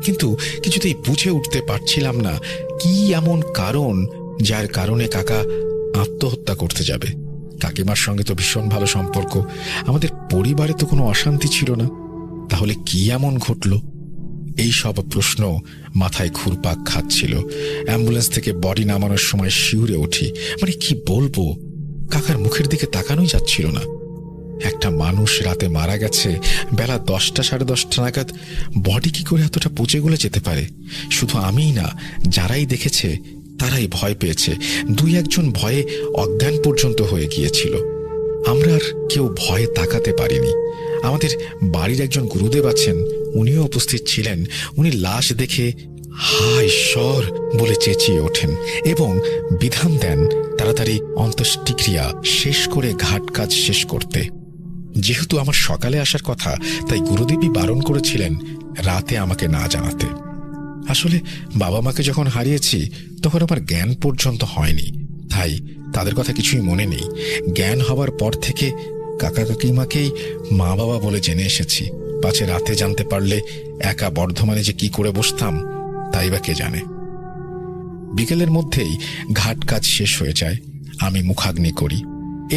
কিন্তু কিছুতেই বুঝে উঠতে পারছিলাম না কি এমন কারণ যার কারণে কাকা আত্মহত্যা করতে যাবে। কাকিমার সঙ্গে তো ভীষণ ভালো সম্পর্ক, আমাদের পরিবারে তো কোনো অশান্তি ছিল না। তাহলে কি এমন ঘটল? এই সব প্রশ্ন মাথায় ঘুরপাক খাচ্ছিল। অ্যাম্বুলেন্স থেকে বডি নামানোর সময় শিউরে উঠি। মানে কি বলবো, কাকার মুখের দিকে তাকানোই যাচ্ছিল না। একটা মানুষ রাতে মারা গেছে, বেলা 10টা 10:30 নাগাদ। বডি কি করে এতটা পচে গলে যেতে পারে? শুধু আমিই না, যারাই দেখেছে তারাই ভয় পেয়েছে। দুই একজন ভয়ে অজ্ঞান পর্যন্ত হয়ে গিয়েছিল। আমরা আর কেউ ভয়ে তাকাতে পারিনি। আমাদের বাড়ির একজন গুরুদেব আছেন, উনিও উপস্থিত ছিলেন। উনি লাশ দেখে হায় ঈশ্বর বলে চেঁচিয়ে ওঠেন এবং বিধান দেন তাড়াতাড়ি অন্ত্যেষ্টিক্রিয়া শেষ করে ঘাট কাজ শেষ করতে। যেহেতু আমার সকালে আসার কথা, তাই গুরুদেবই বারণ করেছিলেন রাতে আমাকে না জানাতে। আসলে বাবা মাকে যখন হারিয়েছি তখন আমার জ্ঞান পর্যন্ত হয়নি, তাই তাদের কথা কিছুই মনে নেই। জ্ঞান হবার পর থেকে কাকা কাকিমাকেই মা বাবা বলে জেনে এসেছি। পাছে রাতে জানতে পারলে একা বর্ধমানে যে কি করে বসতাম তাই বা কে জানে। বিকেলের মধ্যেই ঘাট কাজ শেষ হয়ে যায়। আমি মুখাগ্নি করি।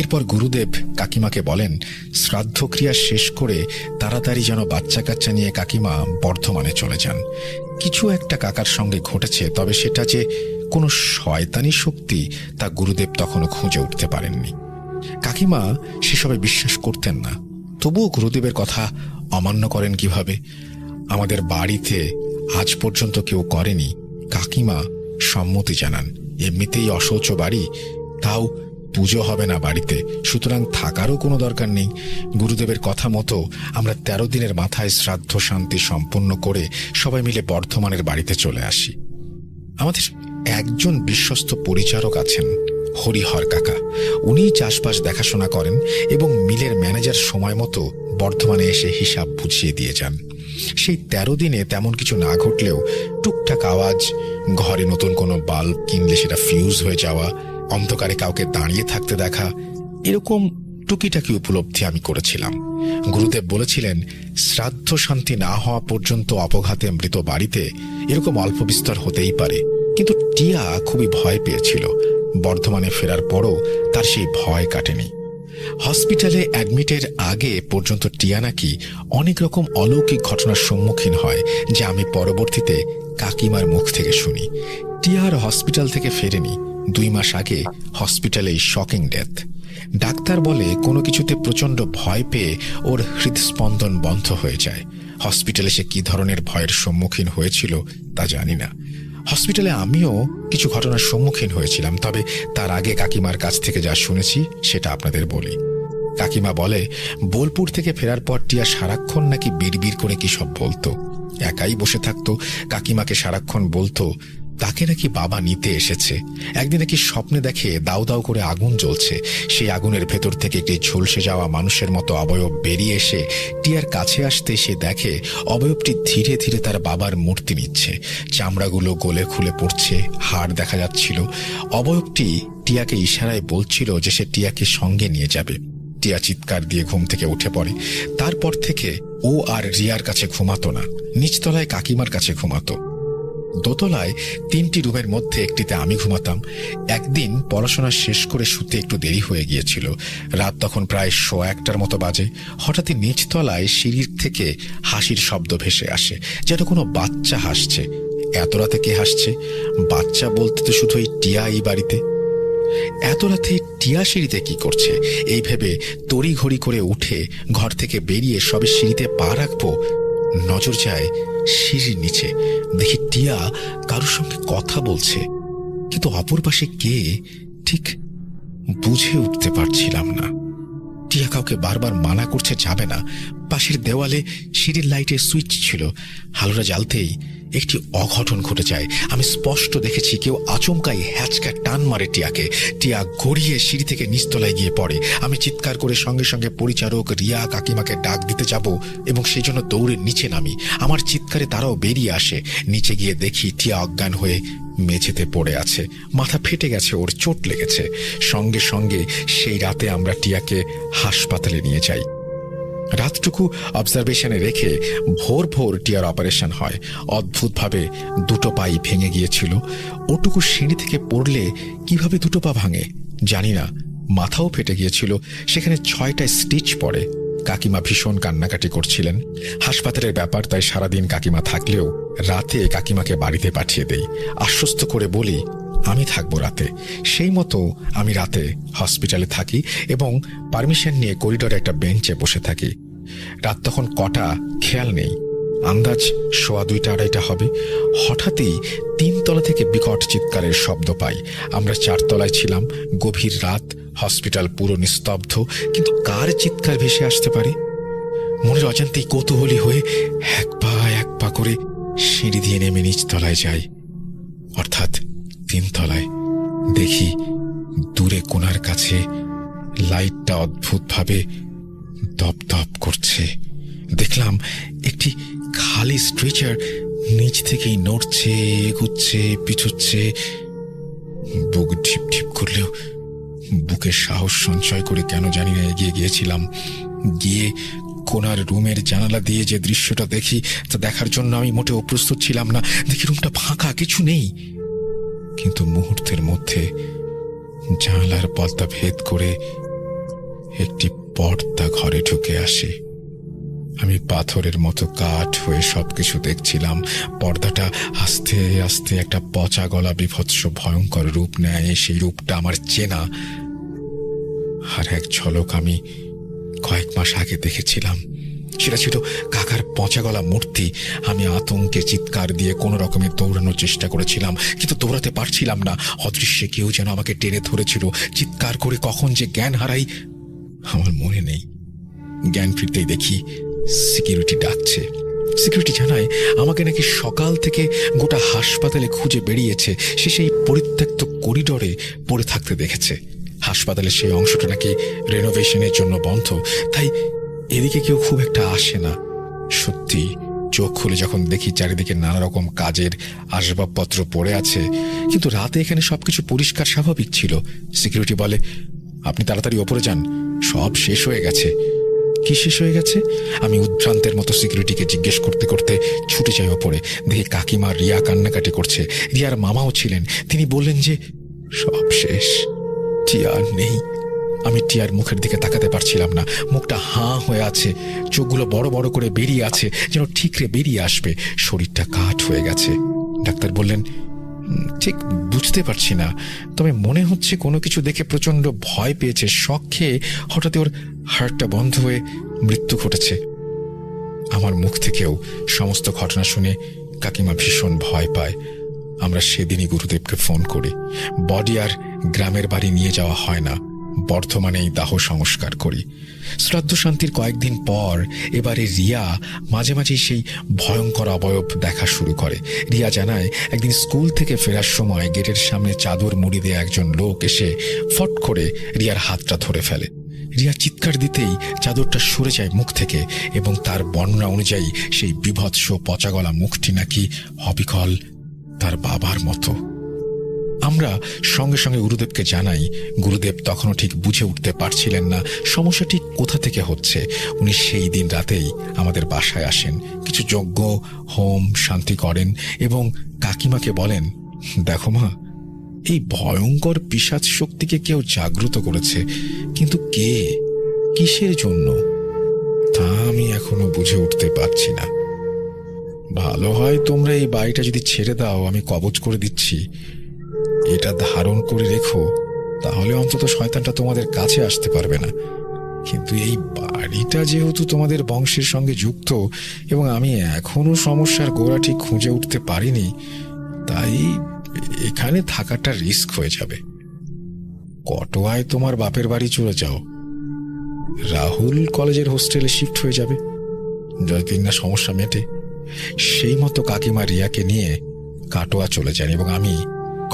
এরপর গুরুদেব কাকিমাকে বলেন শ্রাদ্ধক্রিয়া শেষ করে তাড়াতাড়ি যেন বাচ্চা কাচ্চা নিয়ে কাকিমা বর্ধমানে চলে যান। কিছু একটা কাকার সঙ্গে ঘটেছে, তবে সেটা যে কোনো শয়তানি শক্তি তা গুরুদেব তখনও খুঁজে উঠতে পারেননি। কাকিমা সেসবে বিশ্বাস করতেন না, তবুও গুরুদেবের কথা অমান্য করেন কিভাবে? আমাদের বাড়িতে আজ পর্যন্ত কেউ করেনি। কাকিমা সম্মতি জানান। এমনিতেই অশৌচ বাড়ি, তাও পুজো হবে না বাড়িতে, সুতরাং থাকারও কোনো দরকার নেই। গুরুদেবের কথা মতো আমরা 13 দিনের মাথায় শ্রাদ্ধ শান্তি সম্পন্ন করে সবাই মিলে বর্ধমানের বাড়িতে চলে আসি। আমাদের একজন বিশ্বস্ত পরিচারক আছেন, হরিহর কাকা। উনি চাষবাস দেখাশোনা করেন এবং মিলের ম্যানেজার সময় মতো বর্ধমানে এসে হিসাব বুঝিয়ে দিয়ে যান। সেই 13 দিনে তেমন কিছু না ঘটলেও টুকটাক আওয়াজ, ঘরে নতুন কোনো বাল্ব কিনলে সেটা ফিউজ হয়ে যাওয়া, অন্ধকারে কাউকে দাঁড়িয়ে থাকতে দেখা, এরকম টুকিটাকি উপলব্ধি আমি করেছিলাম। গুরুদেব বলেছিলেন শ্রাদ্ধ শান্তি না হওয়া পর্যন্ত অপঘাতে মৃত বাড়িতে এরকম অল্প বিস্তর হতেই পারে। কিন্তু টিয়া খুবই ভয় পেয়েছিল। বর্ধমানে ফেরার পরও তার সেই ভয় কাটেনি। হসপিটালে অ্যাডমিটের আগে পর্যন্ত টিয়া নাকি অনেক রকম অলৌকিক ঘটনার সম্মুখীন হয়, যা আমি পরবর্তীতে কাকিমার মুখ থেকে শুনি। টিয়া আর হসপিটাল থেকে ফেরেনি। 2 মাস আগে হসপিটালে শকিং ডেথ। ডাক্তার বলে কোনো কিছুতে প্রচণ্ড ভয় পেয়ে ওর হৃদস্পন্দন বন্ধ হয়ে যায়। হসপিটালে সে কি ধরনের ভয়ের সম্মুখীন হয়েছিল তা জানি না। হসপিটালে আমিও কিছু ঘটনার সম্মুখীন হয়েছিলাম, তবে তার আগে কাকিমার কাছ থেকে যা শুনেছি সেটা আপনাদের বলি। কাকিমা বলে বোলপুর থেকে ফেরার পর টিয়া সারাক্ষণ নাকি বিড়বিড় করে কি সব বলতো। একাই বসে থাকতো, কাকিমাকে সারাক্ষণ বলতো তাকে নাকি বাবা নিতে এসেছে। একদিন নাকি স্বপ্নে দেখে দাউ দাউ করে আগুন জ্বলছে, সেই আগুনের ভেতর থেকে একটি ঝলসে যাওয়া মানুষের মতো অবয়ব বেরিয়ে এসে টিয়ার কাছে আসতে সে দেখে অবয়বটি ধীরে ধীরে তার বাবার মূর্তি নিচ্ছে। চামড়াগুলো গলে খুলে পড়ছে, হাড় দেখা যাচ্ছিল। অবয়বটি টিয়াকে ইশারায় বলছিল যে সে টিয়াকে সঙ্গে নিয়ে যাবে। টিয়া চিৎকার দিয়ে ঘুম থেকে উঠে পড়ে। তারপর থেকে ও আর রিয়ার কাছে ঘুমাতো না, নিচতলায় কাকিমার কাছে ঘুমাতো। দোতলায় 3টি রুমের মধ্যে একটিতে আমি ঘুমাতাম। একদিন পড়াশোনা শেষ করে শুতে একটু দেরি হয়ে গিয়েছিল। রাত তখন প্রায় 1:15টার মতো বাজে। হঠাৎই নিচতলায় সিঁড়ির থেকে হাসির শব্দ ভেসে আসে, যেন কোনো বাচ্চা হাসছে। এত রাতে কে হাসছে? বাচ্চা বলতে তো শুধু এই টিয়া এই বাড়িতে। এত রাতে টিয়া সিঁড়িতে কি করছে এই ভেবে তড়িঘড়ি করে উঠে ঘর থেকে বেরিয়ে সবে সিঁড়িতে পা রাখবো, নজর যায় সিঁড়ির নিচে। দেখি টিয়া কারোর সঙ্গে কথা বলছে, কিন্তু অপর পাশে কে ঠিক বুঝে উঠতে পারছিলাম না। টিয়া কাউকে বারবার মানা করছে যাবে না। পাশের দেওয়ালে সিঁড়ির লাইটের সুইচ ছিল, আলোটা জ্বালতেই একটি অঘটন ঘটে যায়। আমি স্পষ্ট দেখেছি কেউ আচমকাই হ্যাচকা টান মারে টিয়াকে। টিয়া গড়িয়ে সিঁড়ি থেকে নিচতলায় গিয়ে পড়ে। আমি চিৎকার করে সঙ্গে সঙ্গে পরিচারক, রিয়া, কাকিমাকে ডাক দিতে যাব এবং সেই জন্য দৌড়ে নিচে নামি। আমার চিৎকারে তারাও বেরিয়ে আসে। নিচে গিয়ে দেখি টিয়া অজ্ঞান হয়ে মেঝেতে পড়ে আছে, মাথা ফেটে গেছে, ওর চোট লেগেছে। সঙ্গে সঙ্গে সেই রাতে আমরা টিয়াকে হাসপাতালে নিয়ে যাই। রাতটুকু অবজারভেশনে রেখে ভোর ভোর টিয়ার অপারেশন হয়। অদ্ভুতভাবে 2টো পাই ভেঙে গিয়েছিল। ওটুকু সিঁড়ি থেকে পড়লে কিভাবে 2টো পা ভাঙে জানি না। মাথাও ফেটে গিয়েছিল, সেখানে 6টা স্টিচ পড়ে। কাকিমা ভীষণ কান্নাকাটি করছিলেন। হাসপাতালের ব্যাপার, তাই সারাদিন কাকিমা থাকলেও রাতে কাকিমাকে বাড়িতে পাঠিয়ে দেই। আশ্বস্ত করে বলি আমি থাকবো রাতে। সেই মতো আমি রাতে হসপিটালে থাকি এবং পারমিশন নিয়ে করিডোরে একটা বেঞ্চে বসে থাকি। রাত তখন কটা খেয়াল নেই, আন্দাজ 2:15-2:30 হবে। হঠাৎই 3 তলা থেকে বিকট চিৎকারের শব্দ পাই। আমরা 4 তলায় ছিলাম। গভীর রাত, হসপিটাল পুরো নিস্তব্ধ, কিন্তু কার চিৎকার ভেসে আসতে পারে? মনের অজান্তেই কৌতূহলী হয়ে এক পা করে সিঁড়ি দিয়ে নেমে নিচ তলায় যাই, অর্থাৎ 3 তলায়। দেখি দূরে কোণার কাছে লাইটটা অদ্ভুতভাবে দপদপ করছে। দেখলাম একটি খালি স্ট্রেচার নিচ থেকেই নড়ছে, এগুচ্ছে, পিছুচ্ছে। বুক ঢিপ ঢিপ করলেও বুকের সাহস সঞ্চয় করে কেন জানি না এগিয়ে গিয়েছিলাম। গিয়ে কোনার রুমের জানালা দিয়ে যে দৃশ্যটা দেখি তা দেখার জন্য আমি মোটেও প্রস্তুত ছিলাম না। দেখি রুমটা ফাঁকা, কিছু নেই। কিন্তু মুহূর্তের মধ্যে জানালার পর্দা ভেদ করে একটি পর্দা ঘরে ঢুকে আসে। আমি পাথরের মতো কাঠ হয়ে সবকিছু দেখছিলাম। পর্দাটা আস্তে আস্তে একটা পচা গলা বিভৎস ভয়ঙ্কর রূপ নেয়। সেই রূপটা আমার চেনা, আর এক ঝলক আমি কয়েক মাস আগে দেখেছিলাম। সেটা ছিল কাকার পচা গলা মূর্তি। আমি আতঙ্কে চিৎকার দিয়ে কোনো রকমে দৌড়ানোর চেষ্টা করেছিলাম, কিন্তু দৌড়াতে পারছিলাম না। অদৃশ্যে কেউ যেন আমাকে টেনে ধরেছিল। চিৎকার করে কখন যে জ্ঞান হারাই আমার মনে নেই। জ্ঞান ফিরতেই দেখি সিকিউরিটি ডাকছে। সিকিউরিটি জানায় আমাকে নাকি সকাল থেকে গোটা হাসপাতালে খুঁজে বেরিয়েছে। সে সেই পরিত্যক্ত করিডোরে পড়ে থাকতে দেখেছে। হাসপাতালের সেই অংশটা নাকি রেনোভেশনের জন্য বন্ধ, তাই এদিকে কেউ খুব একটা আসে না। সত্যি চোখ খুলে যখন দেখি চারিদিকে নানা রকম কাজের আসবাবপত্র পড়ে আছে, কিন্তু রাতে এখানে সবকিছু পরিষ্কার স্বাভাবিক ছিল। সিকিউরিটি বলে আপনি তাড়াতাড়ি ওপরে যান, সব শেষ হয়ে গেছে। কি শেষ হয়ে গেছে? আমি উদ্ভ্রান্তের মতো সিকিউরিটিকে জিজ্ঞেস করতে করতে ছুটে যাই ওপরে। দেখি কাকিমা রিয়া কান্নাকাটি করছে। রিয়ার মামাও ছিলেন। তিনি বললেন যে সব শেষ, টিয়া আর নেই। আমি টিয়ার মুখের দিকে তাকাতে পারছিলাম না। মুখটা হাঁ হয়ে আছে, চোখগুলো বড় বড় করে বেরিয়ে আছে, যেন ঠিকরে বেরিয়ে আসবে। শরীরটা কাঠ হয়ে গেছে। ডাক্তার বললেন ঠিক বুঝতে পারছি না, তবে মনে হচ্ছে কোনো কিছু দেখে প্রচন্ড ভয় পেয়েছে, শক খেয়ে হঠাৎ ওর হার্টটা বন্ধ হয়ে মৃত্যু ঘটেছে। আমার মুখ থেকেও সমস্ত ঘটনা শুনে কাকিমা ভীষণ ভয় পায়। আমরা সেদিনই গুরুদেবকে ফোন করি। বডি আর গ্রামের বাড়ি নিয়ে যাওয়া হয় না, বর্ধমানেই দাহ সংস্কার করি। শ্রাদ্ধ শান্তির কয়েকদিন পর এবারে রিয়া মাঝে মাঝে সেই ভয়ঙ্কর অবয়ব দেখা শুরু করে। রিয়া জানায়, একদিন স্কুল থেকে ফেরার সময় গেটের সামনে চাদর মুড়ি দিয়ে একজন লোক এসে ফট করে রিয়ার হাতটা ধরে ফেলে। রিয়া চিৎকার দিতেই চাদরটা সরে যায় মুখ থেকে, এবং তার বর্ণনা অনুযায়ী সেই বিভৎস পচাগলা মুখটি নাকি অবিকল তার বাবার মতো। আমরা সঙ্গে সঙ্গে গুরুদেবকে জানাই। গুরুদেব তখনও ঠিক বুঝে উঠতে পারছিলেন না সমস্যাটি কোথা থেকে হচ্ছে। উনি সেই দিন রাতেই আমাদের বাসায় আসেন, কিছু যজ্ঞ হোম শান্তি করেন এবং কাকিমাকে বলেন, দেখো মা, এই ভয়ঙ্কর পিশাচ শক্তিকে কেউ জাগ্রত করেছে, কিন্তু কে, কিসের জন্য, তা আমি এখনো বুঝে উঠতে পারছি না। ভালো হয় তোমরা এই বাড়িটা যদি ছেড়ে দাও, আমি কবজ করে দিচ্ছি। এটা ধারণ করে রেখো, তাহলে অন্তত শয়তানটা তোমাদের কাছে আসতে পারবে না। কিন্তু এই বাড়িটা যেহেতু তোমাদের বংশের সঙ্গে যুক্ত এবং আমি এখনো সমস্যার গোড়া ঠিক খুঁজে উঠতে পারিনি, তাই এখানে থাকাটা রিস্ক হয়ে যাবে। কটোয়ায় তোমার বাপের বাড়ি চলে যাও, রাহুল কলেজের হোস্টেলে শিফট হয়ে যাবে যতদিন না সমস্যা মেটে। সেই মতো কাকিমা রিয়াকে নিয়ে কাটোয়া চলে যান এবং আমি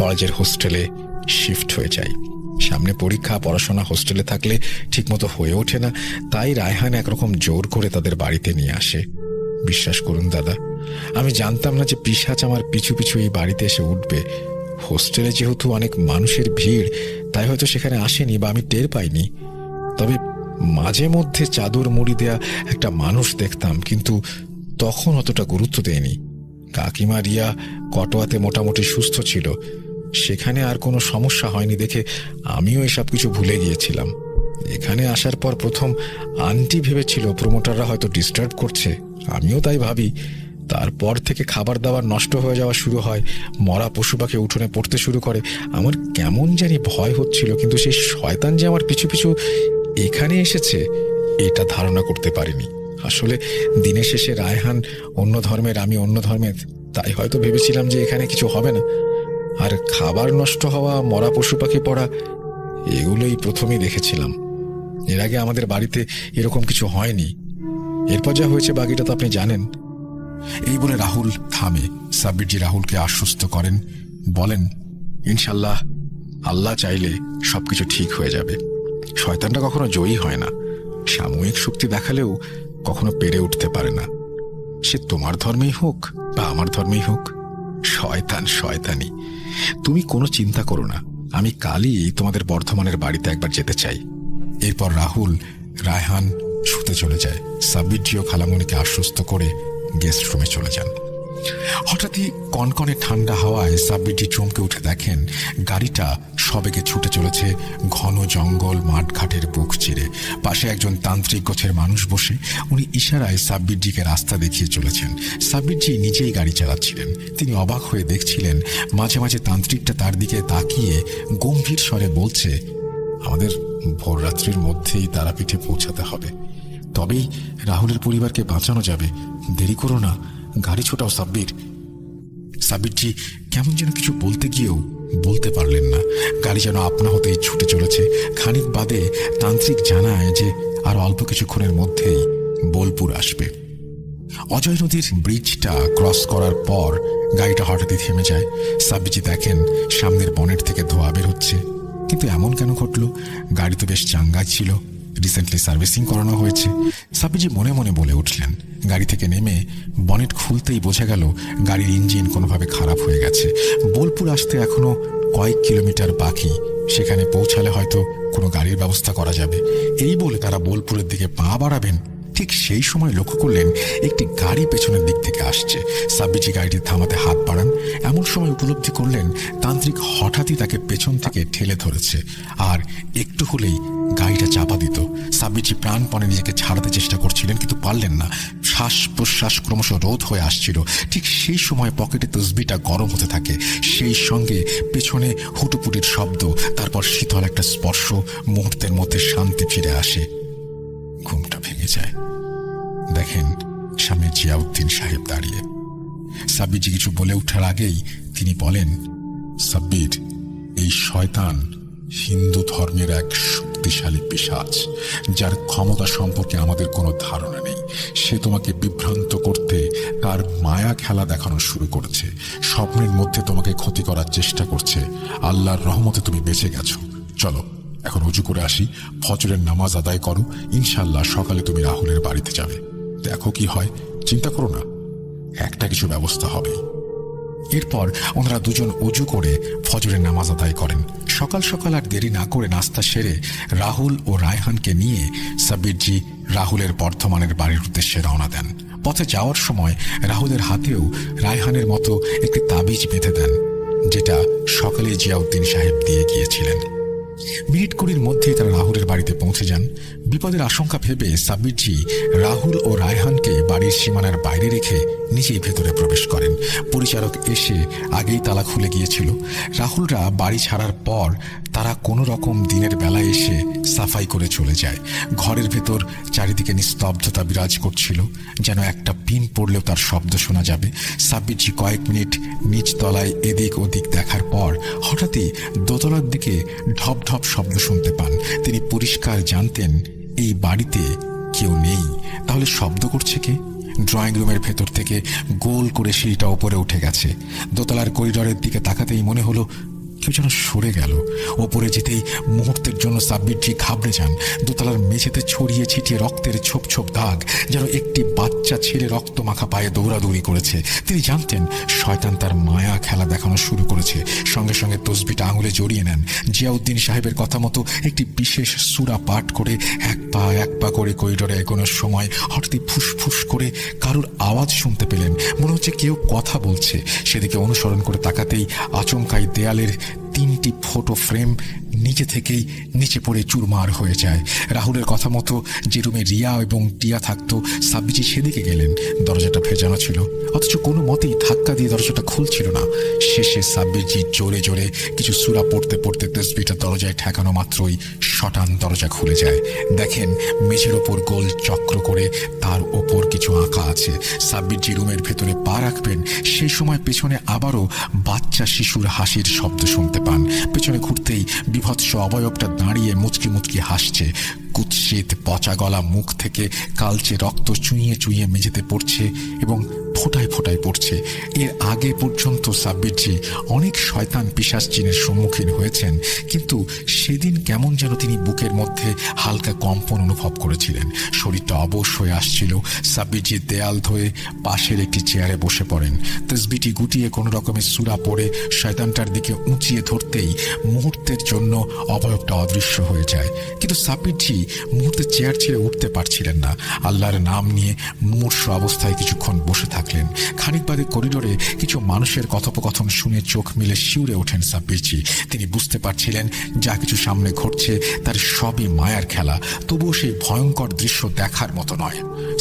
কলেজের হোস্টেলে শিফট হয়ে যাই। সামনে পরীক্ষা, পড়াশোনা হোস্টেলে থাকলে ঠিকমতো হয়ে ওঠে না, তাই রায়হান একরকম জোর করে তাদের বাড়িতে নিয়ে আসে। বিশ্বাস করুন দাদা, আমি জানতাম না যে পিশাচ আমার পিছু পিছু এই বাড়িতে এসে উঠবে। হোস্টেলে যেহেতু অনেক মানুষের ভিড়, তাই হয়তো সেখানে আসেনি বা আমি টের পাইনি। তবে মাঝে মধ্যে চাদর মুড়ি দেয়া একটা মানুষ দেখতাম, কিন্তু তখন অতটা গুরুত্ব দেয়নি। কাকিমা রিয়া কটোয়াতে মোটামুটি সুস্থ ছিল, সেখানে আর কোনো সমস্যা হয়নি দেখে আমিও এসব কিছু ভুলে গিয়েছিলাম। এখানে আসার পর প্রথম আন্টি ভেবেছিল প্রমোটাররা হয়তো ডিস্টার্ব করছে, আমিও তাই ভাবি। তারপর থেকে খাবার দাবার নষ্ট হয়ে যাওয়া শুরু হয়, মরা পশু পাখি উঠোনে পড়তে শুরু করে। আমার কেমন জানি ভয় হচ্ছিল, কিন্তু সেই শয়তান যে আমার পিছু পিছু এখানে এসেছে এটা ধারণা করতে পারিনি। আসলে দিনের শেষে রায়হান অন্য ধর্মের, আমি অন্য ধর্মের, তাই হয়তো ভেবেছিলাম যে এখানে কিছু হবে না। আর খাবার নষ্ট হওয়া, মরা পশু পাখি পড়া, এগুলোই প্রথমেই দেখেছিলাম। এর আগে আমাদের বাড়িতে এরকম কিছু হয়নি। এরপর যা হয়েছে বাকিটা তো আপনি জানেন। এই বলে রাহুল থামে। সাব্বিরজি রাহুলকে আশ্বস্ত করেন, বলেন, ইনশাল্লাহ আল্লাহ চাইলে সবকিছু ঠিক হয়ে যাবে। শয়তানটা কখনো জয়ী হয় না, সাময়িক শক্তি দেখালেও কখনো পেরে উঠতে পারে না। সে তোমার ধর্মেই হোক বা আমার ধর্মেই হোক, শয়তান শয়তানি। তুমি কোনো চিন্তা করো না, আমি কালই তোমাদের বর্ধমানের বাড়িতে একবার যেতে চাই। এরপর রাহুল, রায়হান শুতে চলে যায়। সাব্বিরজিও খালামণিকে আশ্বস্ত করে গেস্ট রুমে চলে যান। হঠাৎই কনকনে ঠান্ডা হাওয়ায় সাব্বিরজি চমকে উঠে দেখেন গাড়িটা সবেগে ছুটে চলেছে ঘন জঙ্গল মাঠঘাটের বুক চিরে। পাশে একজন তান্ত্রিক গোছের মানুষ বসে, উনি ইশারায় সাব্বিরজিকে রাস্তা দেখিয়ে চলেছেন। সাব্বিরজি নিজেই গাড়ি চালাচ্ছিলেন। তিনি অবাক হয়ে দেখছিলেন, মাঝে মাঝে তান্ত্রিকটা তার দিকে তাকিয়ে গম্ভীর স্বরে বলছে, আমাদের ভোররাত্রির মধ্যেই তারাপীঠে পৌঁছাতে হবে, তবেই রাহুলের পরিবারকে বাঁচানো যাবে। দেরি করো না, গাড়ি ছোটাও সাব্বির। সাব্বিরজি কেমন যেন কিছু বলতে গিয়েও বলতে পারলেন না। গাড়ি যেন আপনা হতেই ছুটে চলেছে। খানিক বাদে তান্ত্রিক জানায় যে আর অল্প কিছুক্ষণের মধ্যেই বোলপুর আসবে। অজয় নদীর ব্রিজটা ক্রস করার পর গাড়িটা হঠাৎই থেমে যায়। সাব্বিরজি দেখেন সামনের বনেট থেকে ধোঁয়া বের হচ্ছে। কিন্তু এমন কেন ঘটলো? গাড়ি তো বেশ চাঙ্গাই ছিল, রিসেন্টলি সার্ভিসিং করানো হয়েছে। সাব্বিরজি মনে মনে বলে উঠলেন। গাড়ি থেকে নেমে বনেট খুলতেই বোঝা গেল গাড়ির ইঞ্জিন কোনোভাবে খারাপ হয়ে গেছে। বোলপুর আসতে এখনো কয়েক কিলোমিটার বাকি, সেখানে পৌঁছালে হয়তো কোনো গাড়ির ব্যবস্থা করা যাবে। এই বলে তারা বোলপুরের দিকে পা বাড়াবেন, ঠিক সেই সময় লক্ষ্য করলেন একটি গাড়ি পেছনের দিক থেকে আসছে। সাব্বিরজি গাড়িটি থামাতে হাত বাড়ান। এমন সময় উপলব্ধি করলেন তান্ত্রিক হঠাৎই তাকে পেছন থেকে ঠেলে ধরেছে, আর একটু হলেই গাড়িটা চাপা দিত। সাব্বিরজি প্রাণপণে নিজেকে ছাড়াতে চেষ্টা করছিলেন, কিন্তু পারলেন না। শ্বাস প্রশ্বাস ক্রমশ রোধ হয়ে আসছিল। ঠিক সেই সময় পকেটে তসবিটা গরম হতে থাকে, সেই সঙ্গে পেছনে হুটুপুটির শব্দ, তারপর শীতল একটা স্পর্শ। মুহূর্তের মধ্যে শান্তি ফিরে আসে, ঘুমটা ভেঙে যায়। দেখেন সামনে জিয়াউদ্দিন সাহেব দাঁড়িয়ে। সাব্বিরজি কিছু বলে ওঠার আগেই তিনি বলেন, সাব্বির, এই শয়তান হিন্দু ধর্মের এক শক্তিশালী পিশাচ, যার ক্ষমতা সম্পর্কে আমাদের কোনো ধারণা নেই। সে তোমাকে বিভ্রান্ত করতে তার মায়া খেলা দেখানো শুরু করেছে। স্বপ্নের মধ্যে তোমাকে ক্ষতি করার চেষ্টা করছে। আল্লাহর রহমতে তুমি বেঁচে গেছো। চলো এখন উজু করে আসি, ফজরের নামাজ আদায় করো। ইনশাল্লাহ সকালে তুমি রাহুলের বাড়িতে যাবে। দেখো কি হয়, চিন্তা করো না, একটা কিছু ব্যবস্থা হবে। এরপর ওনারা দুজন অজু করে ফজরের নামাজ আদায় করেন। সকাল সকাল আর দেরি না করে নাস্তা সেরে রাহুল ও রায়হানকে নিয়ে সাব্বিরজি রাহুলের বর্ধমানের বাড়ির উদ্দেশ্যে রওনা দেন। পথে যাওয়ার সময় রাহুলের হাতেও রায়হানের মতো একটি তাবিজ বেঁধে দেন, যেটা সকালে জিয়াউদ্দিন সাহেব দিয়ে গিয়েছিলেন। মিনিট 20 মধ্যেই তারা রাহুলের বাড়িতে পৌঁছে যান। বিপদের আশঙ্কা ভেবে সাব্বিরজি রাহুল ও রায়হানকে বাড়ির সীমানার বাইরে রেখে নিজেই ভেতরে প্রবেশ করেন। পরিচারক এসে আগেই তালা খুলে গিয়েছিল। রাহুলরা বাড়ি ছাড়ার পর তারা কোনো রকম দিনের বেলায় এসে সাফাই করে চলে যায়। ঘরের ভেতর চারিদিকে নিস্তব্ধতা বিরাজ করছিল, যেন একটা পিন পড়লেও তার শব্দ শোনা যাবে। সাব্বিরজি কয়েক মিনিট নিচ তলায় এদিক ওদিক দেখার পর হঠাৎই দোতলার দিকে ঢপ ঢপ শব্দ শুনতে পান। তিনি পরিষ্কার জানতেন এই বাড়িতে কেউ নেই। তাহলে শব্দ করছে কে? ড্রয়িং রুমের ভেতর থেকে গোল করে সিঁড়িটা ওপরে উঠে গেছে। দোতলার করিডরের দিকে তাকাতেই মনে হলো কেউ যেন সরে গেল। ওপরে যেতেই মুহূর্তের জন্য সাব্বিরজি ঘাবড়ে যান। দোতলার মেঝেতে ছড়িয়ে ছিটিয়ে রক্তের ছোপ ছোপ দাগ, যেন একটি বাচ্চা ছেলে রক্ত মাখা পায়ে দৌড়াদৌড়ি করেছে। তিনি জানতেন শয়তান তার মায়া খেলা দেখানো শুরু করেছে। সঙ্গে সঙ্গে তসবিটা আঙুলে জড়িয়ে নেন। জিয়াউদ্দিন সাহেবের কথা মতো একটি বিশেষ সূরা পাঠ করে এক পা করে করিডোরে এগোনোর সময় হঠাৎই ফুসফুস করে কারুর আওয়াজ শুনতে পেলেন। মনে হচ্ছে কেউ কথা বলছে। সেদিকে অনুসরণ করে তাকাতেই আচমকাই দেয়ালের 3টি ফটো ফ্রেম নিচে থেকেই নিচে পড়ে চুরমার হয়ে যায়। রাহুলের কথা মতো যে রুমে রিয়া এবং টিয়া থাকতো, সাব্বিরজি সেদিকে গেলেন। দরজাটা ভেজানো ছিল, অথচ কোনো মতেই ধাক্কা দিয়ে দরজাটা খুলছিল না। শেষে সাব্বিরজি জোরে জোরে কিছু সূরা পড়তে পড়তে তসবিটা দরজায় ঠেকানো মাত্রই শটান দরজা খুলে যায়। দেখেন মেঝের ওপর গোল চক্র করে তার ওপর কিছু আঁকা আছে। সাব্বিরজি রুমের ভেতরে পা রাখবেন, সেই সময় পেছনে আবারও বাচ্চা শিশুর হাসির শব্দ শুনতে পান। পেছনে ঘুরতেই বিভৎস অবয়বটা দাঁড়িয়ে মুচকি মুচকি হাসছে। কুৎসিত পচা গলা মুখ থেকে কালচে রক্ত চুইয়ে চুইয়ে মেঝেতে পড়ছে এবং ফোটায় ফোটায় পড়ছে। এর আগে পর্যন্ত সাব্বিরজি অনেক শয়তান পিশাচ জিনের সম্মুখীন হয়েছেন, কিন্তু সেদিন কেমন যেন তিনি বুকের মধ্যে হালকা কম্পন অনুভব করেছিলেন। শরীরটা অবশ হয়ে আসছিল। সাব্বিরজি দেয়াল ধরে পাশের একটি চেয়ারে বসে পড়েন। তসবিটি গুটিয়ে কোনো রকমের সূরা পড়ে শয়তানটার দিকে উঁচিয়ে ধরতেই মুহূর্তের জন্য অবয়বটা অদৃশ্য হয়ে যায়। কিন্তু সাব্বিরজি মুহূর্তে চেয়ার ছেড়ে উঠতে পারছিলেন না। আল্লাহর নাম নিয়ে মুমূর্ষ অবস্থায় কিছুক্ষণ বসে থাকলেন। খানিক বাদে করিডোরে কিছু মানুষের কথোপকথন শুনে চোখ মিলে শিউরে ওঠেন সাব্বিরজি। তিনি বুঝতে পারছিলেন যা কিছু সামনে ঘটছে তার সবই মায়ার খেলা, তবুও সেই ভয়ঙ্কর দৃশ্য দেখার মতো নয়।